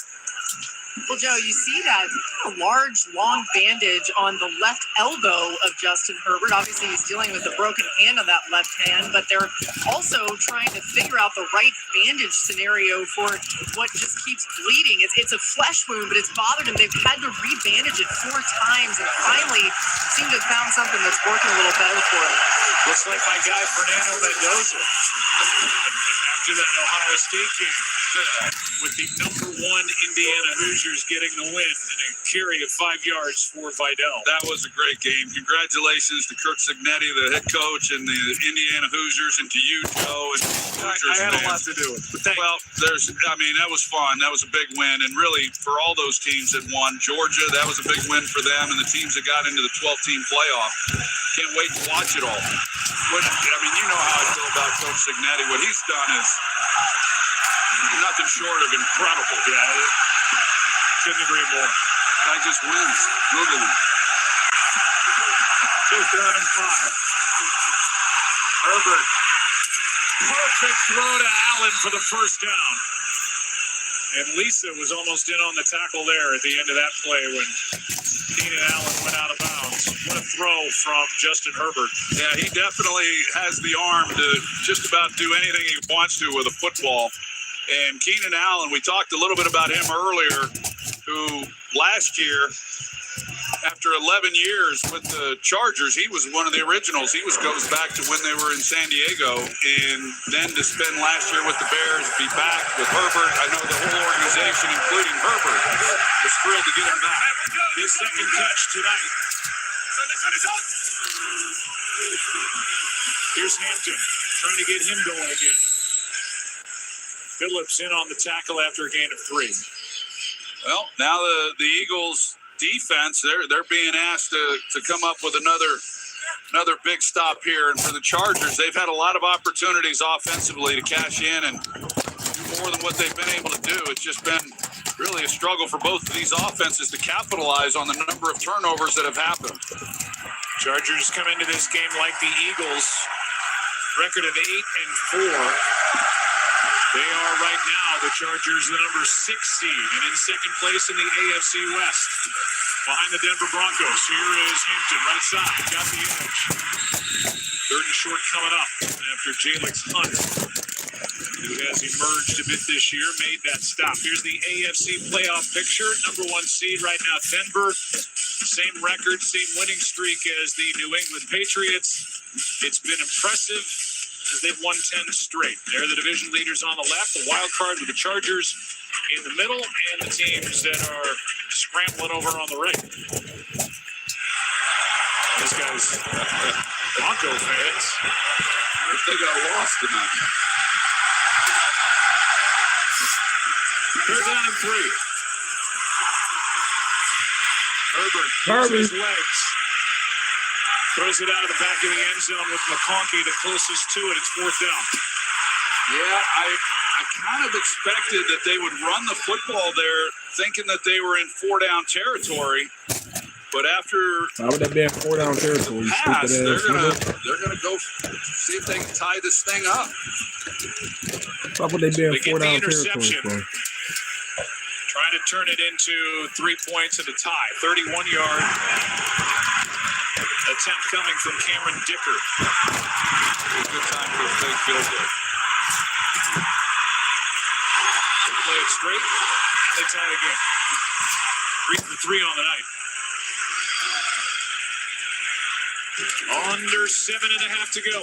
Well, Joe, you see that large, long bandage on the left elbow of Justin Herbert. Obviously, he's dealing with a broken hand on that left hand, but they're also trying to figure out the right bandage scenario for what just keeps bleeding. It's a flesh wound, but it's bothered him. They've had to rebandage it 4 times and finally seem to have found something that's working a little better for him. Looks like my guy Fernando Mendoza after that Ohio State game with the #1 Indiana Hoosiers getting the win and a carry of 5 yards for Vidal. That was a great game. Congratulations to Kirk Cignetti, the head coach, and the Indiana Hoosiers, and to you, Joe. And I had a lot to do with it. Well, that was fun. That was a big win. And really, for all those teams that won, Georgia, that was a big win for them, and the teams that got into the 12-team playoff. Can't wait to watch it all. You know how I feel about Coach Cignetti. What he's done is nothing short of incredible. Yeah, couldn't agree more. Guy just wins. Google him. 2nd and 5. Herbert. Perfect throw to Allen for the first down. And Lisa was almost in on the tackle there at the end of that play when Keenan Allen went out of bounds. What a throw from Justin Herbert. Yeah, he definitely has the arm to just about do anything he wants to with a football. And Keenan Allen, we talked a little bit about him earlier, who last year, after 11 years with the Chargers, he was one of the originals. He goes back to when they were in San Diego, and then to spend last year with the Bears, be back with Herbert. I know the whole organization, including Herbert, was thrilled to get him back. His second catch tonight. Here's Hampton trying to get him going again. Phillips in on the tackle after a gain of 3. Well, now the Eagles defense, they're being asked to come up with another big stop here. And for the Chargers, they've had a lot of opportunities offensively to cash in and do more than what they've been able to do. It's just been really a struggle for both of these offenses to capitalize on the number of turnovers that have happened. Chargers come into this game like the Eagles, record of 8-4. They are right now, the Chargers, the number 6 seed and in second place in the AFC West. Behind the Denver Broncos, here is Hampton, right side, got the edge. 3rd and short coming up after Jalix Hunt, who has emerged a bit this year, made that stop. Here's the AFC playoff picture. Number 1 seed right now, Denver. Same record, same winning streak as the New England Patriots. It's been impressive as they've won 10 straight. They're the division leaders on the left, the wild card with the Chargers in the middle, and the teams that are scrambling over on the right. This guy's Bronco fans. They got lost tonight. 3rd down and 3. Herbert uses his legs. Throws it out of the back of the end zone with McConkey, the closest to it. It's 4th down. Yeah, I kind of expected that they would run the football there, thinking that they were in 4-down territory. But after Why would that be in 4-down territory? pass, they're gonna go see if they can tie this thing up. Why would they be in They get the 4-down interception. territory? Trying to turn it into 3 points and a tie. 31-yard attempt coming from Cameron Dicker. A good time for a fake field goal. They play it straight. They tie again. 3 for 3 on the night. Under 7.5 to go.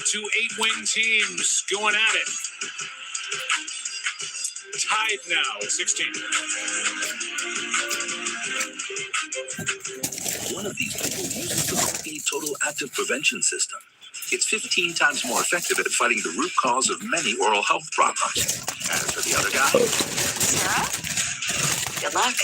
2 8-win teams going at it. Tied now at 16. One of these people uses the Colgate Total Active Prevention System. It's 15 times more effective at fighting the root cause of many oral health problems. As for the other guy, Sarah? Good luck.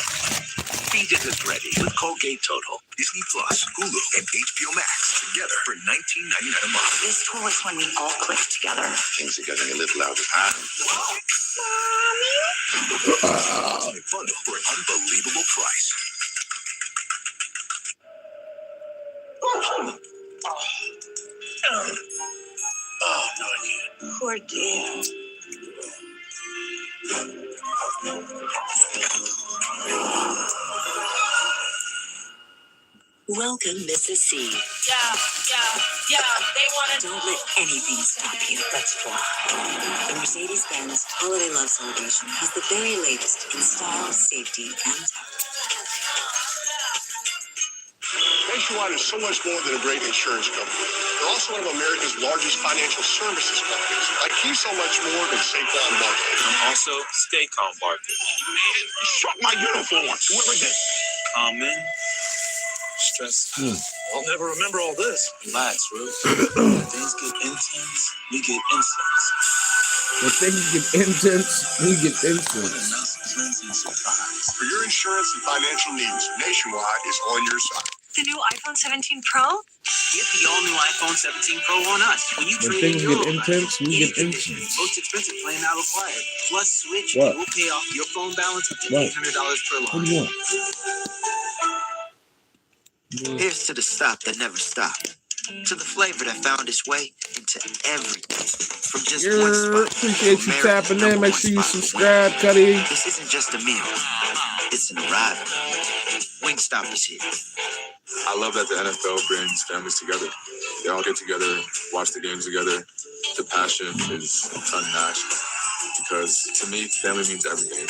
be dentist ready with Colgate Total. Disney Plus, Hulu, and HBO Max together for $19.99 a month. This tool is when we all click together. Things are getting a little out of hand. Mommy! Bundle for an unbelievable price. poor dear. Welcome, Mrs. C. Yeah, they want to. Don't let anything stop you. Let's fly. The Mercedes-Benz Holiday Love Celebration has the very latest in style, safety, and tech. Nationwide is so much more than a great insurance company. They're also one of America's largest financial services companies. Like he's so much more than Saquon Barkley. Also, stay calm, Barkley. Man, struck my uniform. Whoever did. Common. Stress. I'll never remember all this. Relax, Ruth. When things get intense, we get incense. When things get intense, we get incense. For your insurance and financial needs, Nationwide is on your side. The new iPhone 17 Pro? Get the all-new iPhone 17 Pro on us. When you When trade in things your get intense, we get incense. most expensive plan now required. Plus, Switch What? will pay off your phone balance up to What? $800 per What line. do you want? Here's to the stop that never stopped. To the flavor that found its way into everything. From just one spot. Appreciate to you America's tapping in. number Make one sure you spot for subscribe, wings. Cuddy. This isn't just a meal. It's an arrival. Wingstop is here. I love that the NFL brings families together. They all get together, watch the games together. The passion is unmatched because to me, family means everything.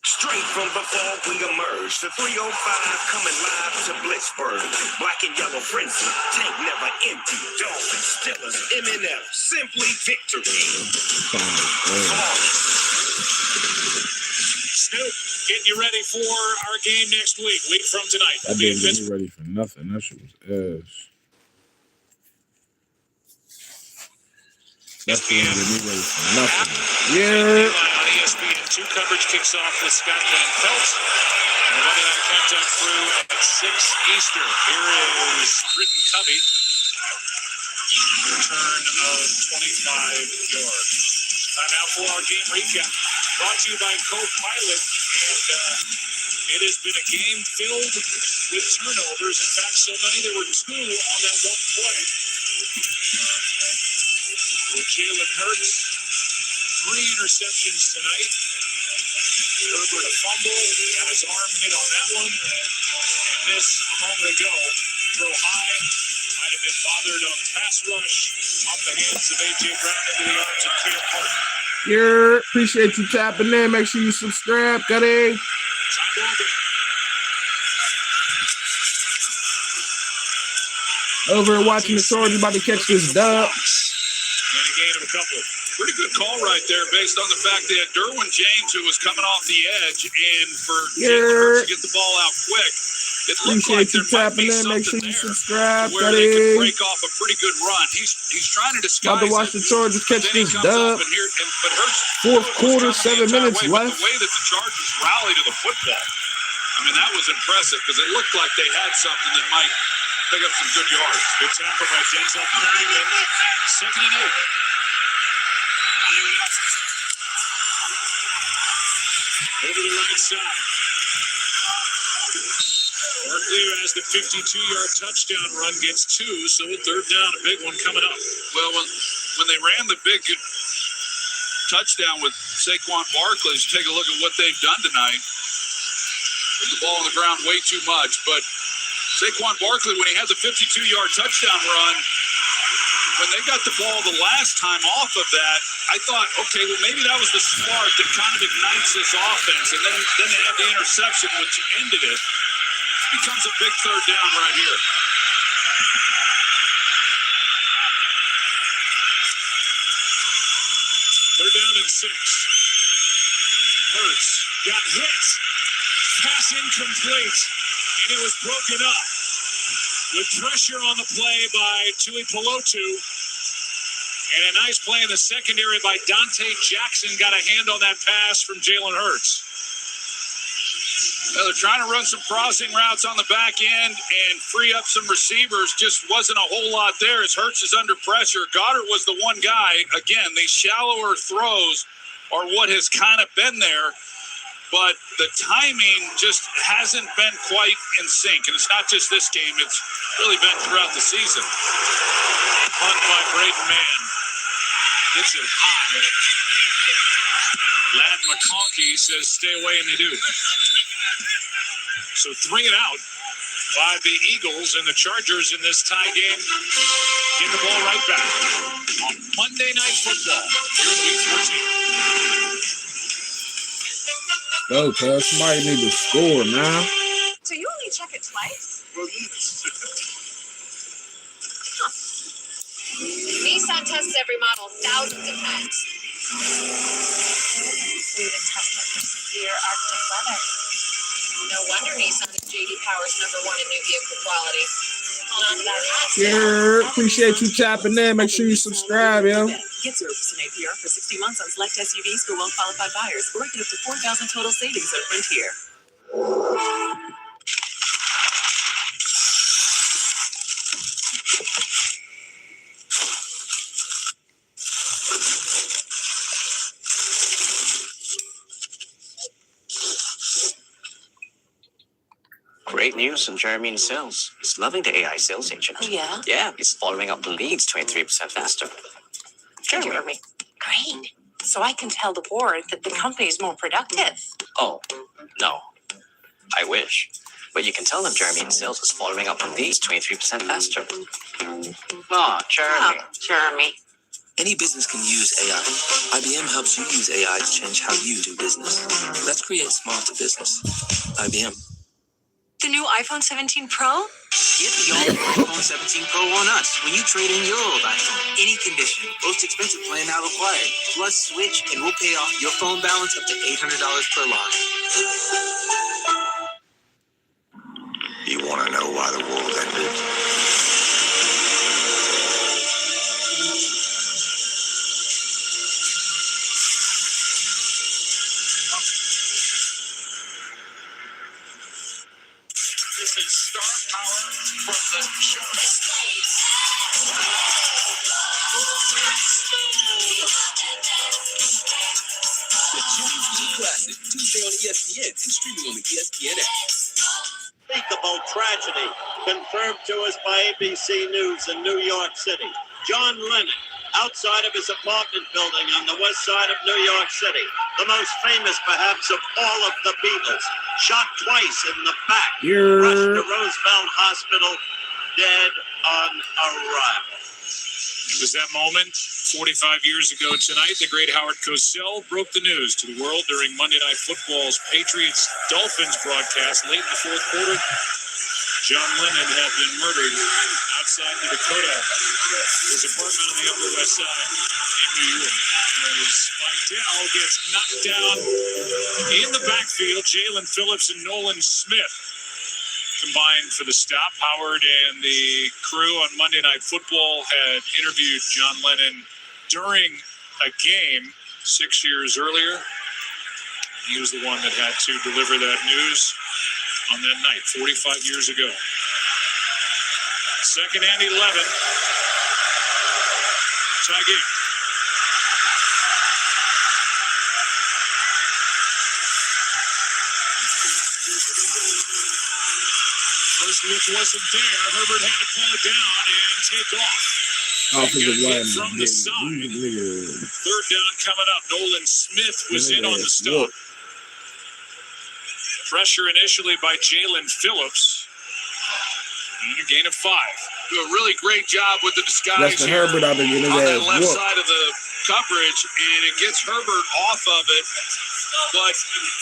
Straight from before we emerged, the 305 coming live to Blitzburg. Black and yellow frenzy, tank never empty. Dolphins, Steelers, M&F, simply victory. Snoop, getting you ready for our game next week from tonight. I didn't get me ready for nothing. That shit was ass. That's the end of me ready for nothing. Yeah. On ESPN2 coverage kicks off with Scott Van Pelt. And the Monday Night Countdown through at 6 Eastern. Here is Britton Covey. Return of 25 yards. Time now for our game recap. Brought to you by Co-Pilot. And it has been a game filled with turnovers. In fact, so many there were 2 on that one play. With Jalen Hurts, 3 interceptions tonight. Herbert a fumble, got his arm hit on that one. And this a moment ago, throw high, might have been bothered on the pass rush, off the hands of A.J. Brown into the arms of Cam Park. Yeah, appreciate you tapping in. Make sure you subscribe, Cuddy. Over here watching the Chargers about to catch this dub. And a gain of a couple. Pretty good call right there based on the fact that Derwin James, who was coming off the edge, and for Jalen Hurts to get the ball out quick, it looked like there might be something Make sure you there subscribe, where they could Cuddy. break off a pretty good run. He's trying to disguise About to watch the Chargers catch this dub. but Hurts Fourth quarter, 7 minutes but left. the way that the Chargers rally to the football, I mean, that was impressive because it looked like they had something that might pick up some good yards. Good tackle by Denzel Perryman. 2nd and 8. Over the right side. Barkley has the 52-yard touchdown run, gets 2, so a 3rd down, a big one coming up. Well, when they ran the big touchdown with Saquon Barkley, take a look at what they've done tonight. Put the ball on the ground way too much, but Saquon Barkley, when he had the 52-yard touchdown run, when they got the ball the last time off of that, I thought, okay, well, maybe that was the spark that kind of ignites this offense. And then they have the interception, which ended it. Becomes a big 3rd down right here. They're down in 6. Hurts got hit. Pass incomplete. And it was broken up. With pressure on the play by Tui Pelotu. And a nice play in the secondary by Dante Jackson. Got a hand on that pass from Jalen Hurts. Well, they're trying to run some crossing routes on the back end and free up some receivers. Just wasn't a whole lot there as Hurts is under pressure. Goddard was the one guy. Again, these shallower throws are what has kind of been there. but the timing just hasn't been quite in sync. And it's not just this game, it's really been throughout the season. Punt by Braden Mann. Gets it high. Lad McConkey says stay away, and they do. So 3 and out by the Eagles, and the Chargers in this tie game get the ball right back on Monday Night Football here in Week 14. Go, cuz somebody need to score, man. So you only check it twice? Well, yes. Nissan tests every model thousands of times. We even test them for severe Arctic weather. No wonder Nissan is JD Power's #1 in new vehicle quality. Hold on to that hot Yeah, appreciate you tapping in. Make sure you subscribe, yo. Get 0% APR for 60 months on select SUVs for well-qualified buyers, or get up to $4,000 total savings on Frontier. Great news from Jeremy in sales. He's loving the AI sales agent. Oh, yeah? Yeah, he's following up the leads 23% faster. Jeremy. Great. So I can tell the board that the company is more productive. Oh, no. I wish. But you can tell them Jeremy in sales is following up on leads 23% faster. Oh, Jeremy. Oh, Jeremy. Any business can use AI. IBM helps you use AI to change how you do business. Let's create smarter business. IBM. The new iPhone 17 Pro? Get the all iPhone 17 Pro on us when you trade in your old iPhone. Any condition, most expensive plan now required. Plus switch and we'll pay off your phone balance up to $800 per line. You want to know why the world ended? This is star power from the show. The James Lee Classic, Tuesday on ESPN and streaming on the ESPN app. Unspeakable tragedy confirmed to us by ABC News in New York City. John Lennon, outside of his apartment building on the west side of New York City, the most famous perhaps of all of the Beatles, shot twice in the back, rushed to Roosevelt Hospital, dead on arrival. It was that moment 45 years ago tonight. The great Howard Cosell broke the news to the world during Monday Night Football's Patriots-Dolphins broadcast late in the fourth quarter. John Lennon had been murdered outside the Dakota, his apartment on the Upper West Side in New York. As Vidal gets knocked down in the backfield, Jalen Phillips and Nolan Smith combined for the stop. Howard and the crew on Monday Night Football had interviewed John Lennon during a game 6 years earlier. He was the one that had to deliver that news on that night, 45 years ago. Second and 11. Tie game. First look wasn't there. Herbert had to pull it down and take off. Offensive lineman. From the side. Third down coming up. Nolan Smith was in on the stop. Pressure initially by Jalen Phillips. And a gain of 5. Do a really great job with the disguise That's the here Herbert out there getting his on that ass left whooped. side of the coverage, and it gets Herbert off of it, but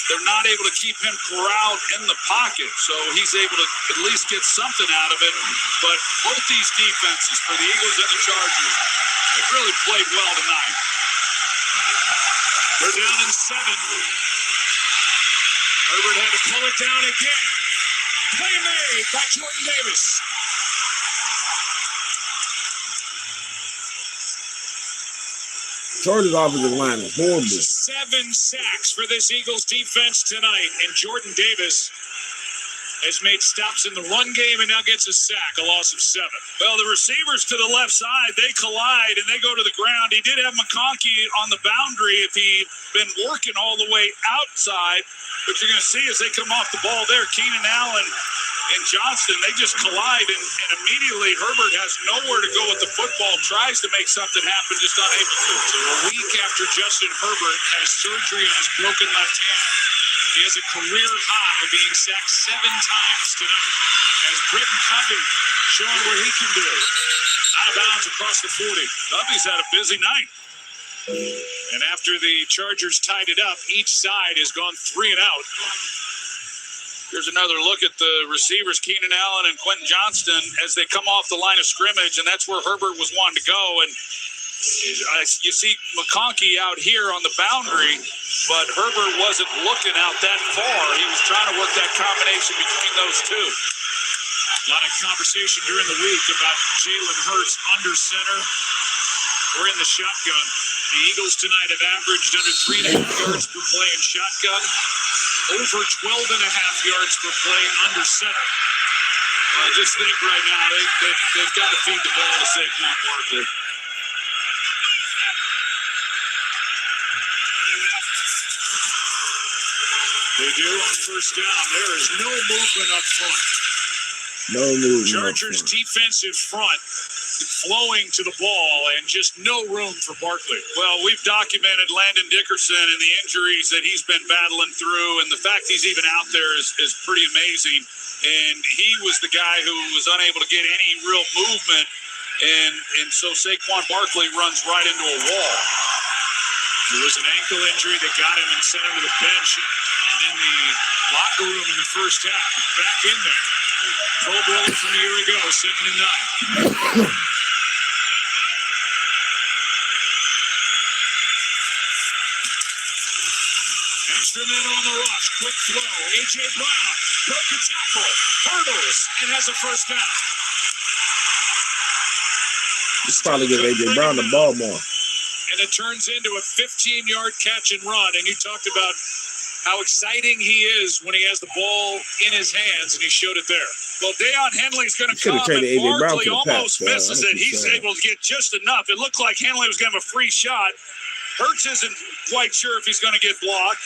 they're not able to keep him corralled in the pocket, so he's able to at least get something out of it. But both these defenses, for the Eagles and the Chargers, have really played well tonight. They're down in 7. Herbert had to pull it down again. Play made by Jordan Davis. Chargers offensive line is horrible. 7 sacks for this Eagles defense tonight, and Jordan Davis has made stops in the run game and now gets a sack, a loss of 7. Well, the receivers to the left side, they collide and they go to the ground. He did have McConkey on the boundary if he'd been working all the way outside. What you're going to see as they come off the ball there, Keenan Allen and Johnston, they just collide, and immediately Herbert has nowhere to go with the football, tries to make something happen, just unable to. So a week after Justin Herbert has surgery on his broken left hand, he has a career high of being sacked 7 times tonight, as Britton Covey showing what he can do. Out of bounds across the 40. Covey's had a busy night. And after the Chargers tied it up, each side has gone 3 and out. Here's another look at the receivers, Keenan Allen and Quentin Johnston, as they come off the line of scrimmage, and that's where Herbert was wanting to go. And you see McConkey out here on the boundary, but Herbert wasn't looking out that far. He was trying to work that combination between those two. A lot of conversation during the week about Jalen Hurts under center or in the shotgun. The Eagles tonight have averaged under 3.5 yards per play in shotgun, over 12.5 yards per play under center. I just think right now they've got to feed the ball to Saquon Barkley. They do on first down. There is no movement up front. No movement. Chargers defensive front flowing to the ball and just no room for Barkley. Well, we've documented Landon Dickerson and the injuries that he's been battling through, and the fact he's even out there is pretty amazing. And he was the guy who was unable to get any real movement, and so Saquon Barkley runs right into a wall. There was an ankle injury that got him and sent him to the bench and in the locker room in the first half. Back in there. Pro Bowler from a year ago, 7 and 9. Extra men on the rush. Quick throw. A.J. Brown. Broken tackle. Hurdles and has a first down. Just probably give A.J. Brown the ball more. And it turns into a 15-yard catch and run. And you talked about how exciting he is when he has the ball in his hands, and he showed it there. Well, Deion Henley's going to come, and Barkley almost misses it. He's able to get just enough. It looked like Henley was going to have a free shot. Hurts isn't quite sure if he's going to get blocked.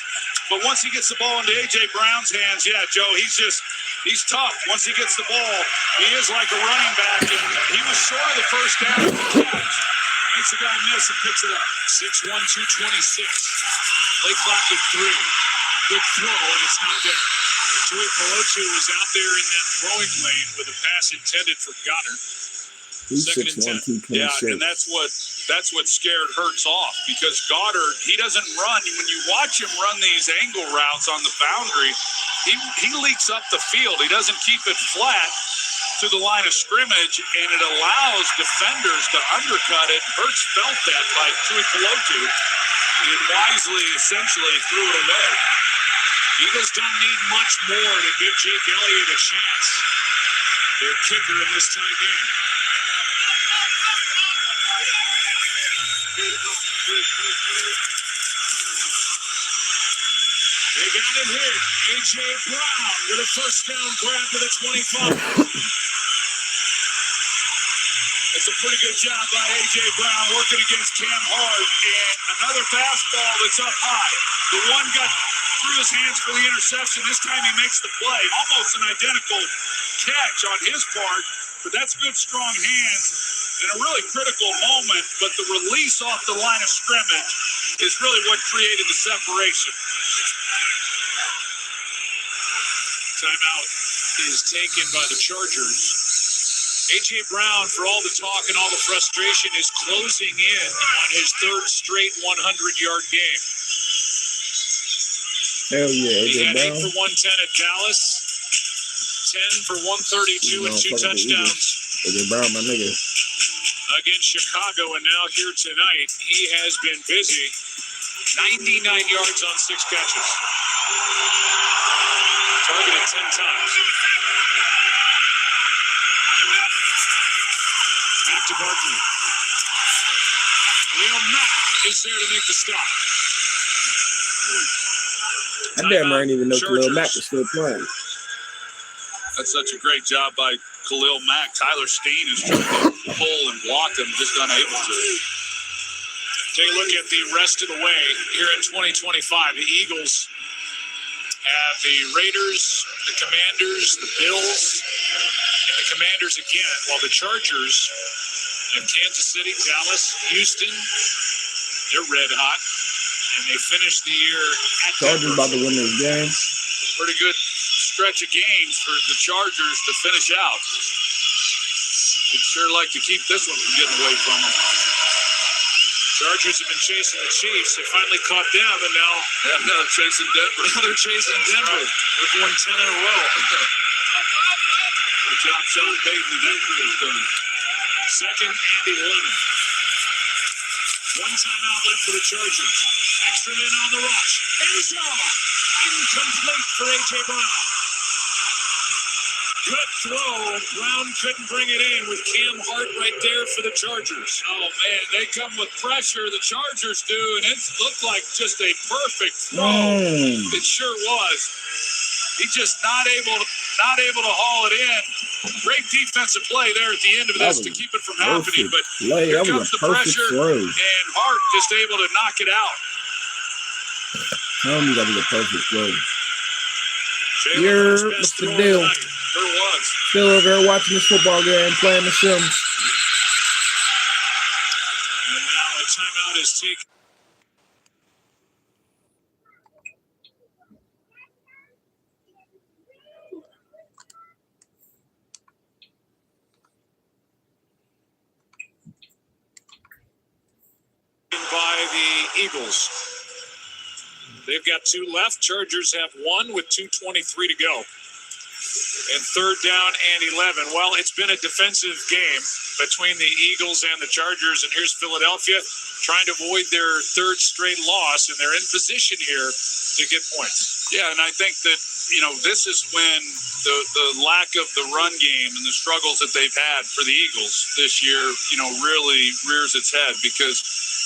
But once he gets the ball into A.J. Brown's hands, yeah, Joe, he's tough. Once he gets the ball, he is like a running back, and he was short of the first down. Makes the guy miss and picks it up. 6'1", 226. Play clock at 3. Good throw, and it's not there. Joey Pelotu was out there in that throwing lane with a pass intended for Goddard. He's 226. Yeah, and that's what scared Hurts off, because Goddard, he doesn't run. When you watch him run these angle routes on the boundary, he leaks up the field. He doesn't keep it flat to the line of scrimmage, and it allows defenders to undercut it. Hurts felt that by Joey Pelotu, and wisely, essentially, threw it away. Eagles don't need much more to give Jake Elliott a chance. Their kicker in this tie game. They got it here. A.J. Brown with a first down grab to the 25. It's a pretty good job by A.J. Brown working against Cam Hart. And another fastball that's up high. The one got through his hands for the interception. This time he makes the play. Almost an identical catch on his part. But that's good, strong hands in a really critical moment. But the release off the line of scrimmage is really what created the separation. Timeout is taken by the Chargers. A.J. Brown, for all the talk and all the frustration, is closing in on his third straight 100-yard game. Hell yeah, He A.J. had Brown. 8 for 110 at Dallas, 10 for 132 and 2 touchdowns A.J. Brown, my nigga. against Chicago, and now here tonight, he has been busy. 99 yards on 6 catches. Targeted 10 times. Back to Barkley. Leo Mack is there to make the stop. I damn right didn't even know Khalil Mack was still playing. That's such a great job by Khalil Mack. Tyler Steen is trying to pull and block him, just unable to. Take a look at the rest of the way here in 2025. The Eagles have the Raiders, the Commanders, the Bills, and the Commanders again, while the Chargers have Kansas City, Dallas, Houston. They're red hot, and they finish the year at Chargers about to win this game. Pretty good stretch of games for the Chargers to finish out. They'd sure like to keep this one from getting away from them. Chargers have been chasing the Chiefs. They finally caught them, and now they're chasing Denver. Now they're chasing Denver. They've won 10 in a row. Good job, Sean Payton, and that crew has done. Second and 11. One timeout left for the Chargers. Extra men on the rush. Asia! Incomplete for A.J. Brown. Good throw. Brown couldn't bring it in with Cam Hart right there for the Chargers. Oh, man, they come with pressure. The Chargers do, and it looked like just a perfect throw. It sure was. He's just not able to haul it in. Great defensive play there at the end of this to keep it from happening. But here comes the pressure, and Hart just able to knock it out. Tell me that was a perfect throw. Here, what's the deal? There was. Still over here watching this football game, playing The Sims. And now a timeout is taken. By the Eagles. They've got 2 left. Chargers have 1 with 2:23 to go. And third down and 11. Well, it's been a defensive game between the Eagles and the Chargers. And here's Philadelphia trying to avoid their third straight loss. And they're in position here to get points. Yeah, and I think that, this is when the lack of the run game and the struggles that they've had for the Eagles this year, really rears its head because,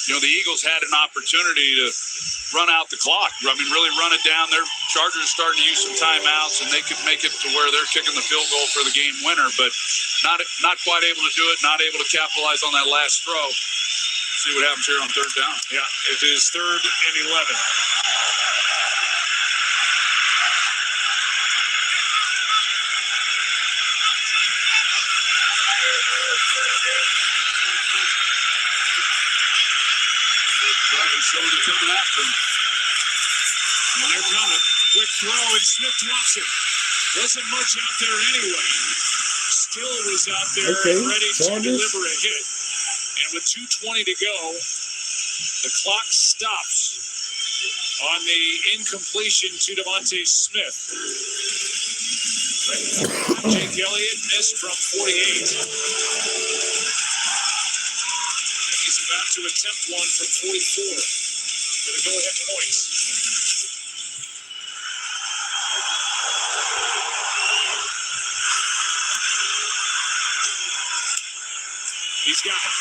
the Eagles had an opportunity to run out the clock. I mean, really run it down. Their Chargers starting to use some timeouts, and they could make it to where they're kicking the field goal for the game winner, but not quite able to do it, not able to capitalize on that last throw. See what happens here on third down. Yeah, it is third and 11. Chargers coming after him. And they're coming. Quick throw, and Smith drops it. Wasn't much out there anyway. Still was out there ready to deliver a hit. And with 2:20 to go, the clock stops on the incompletion to Devontae Smith. Jake Elliott missed from 48. He's about to attempt one from 44 for the go-ahead points. He's got it.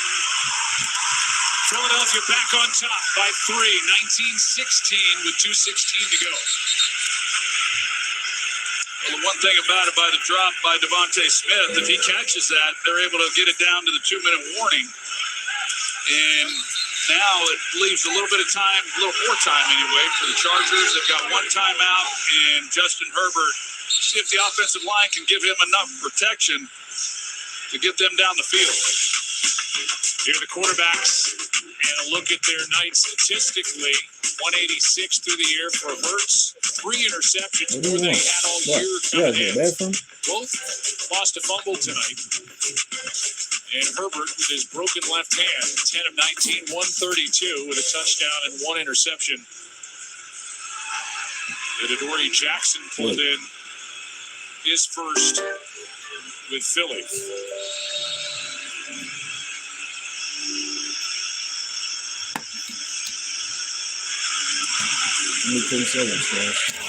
Philadelphia back on top by 3, 19-16 with 2:16 to go. Well, the one thing about it, by the drop by Devontae Smith, if he catches that, they're able to get it down to the 2-minute warning. And now it leaves a little bit of time, a little more time anyway, for the Chargers. They've got 1 timeout, and Justin Herbert, see if the offensive line can give him enough protection to get them down the field. Here are the quarterbacks, and a look at their night statistically. 186 through the air for Hurts. 3 interceptions, more than he had all year coming in. Both lost a fumble tonight. And Herbert, with his broken left hand, 10 of 19, 132 with a touchdown and 1 interception. And Adoree Jackson pulled in his first with Philly. Let me 10 seconds, guys.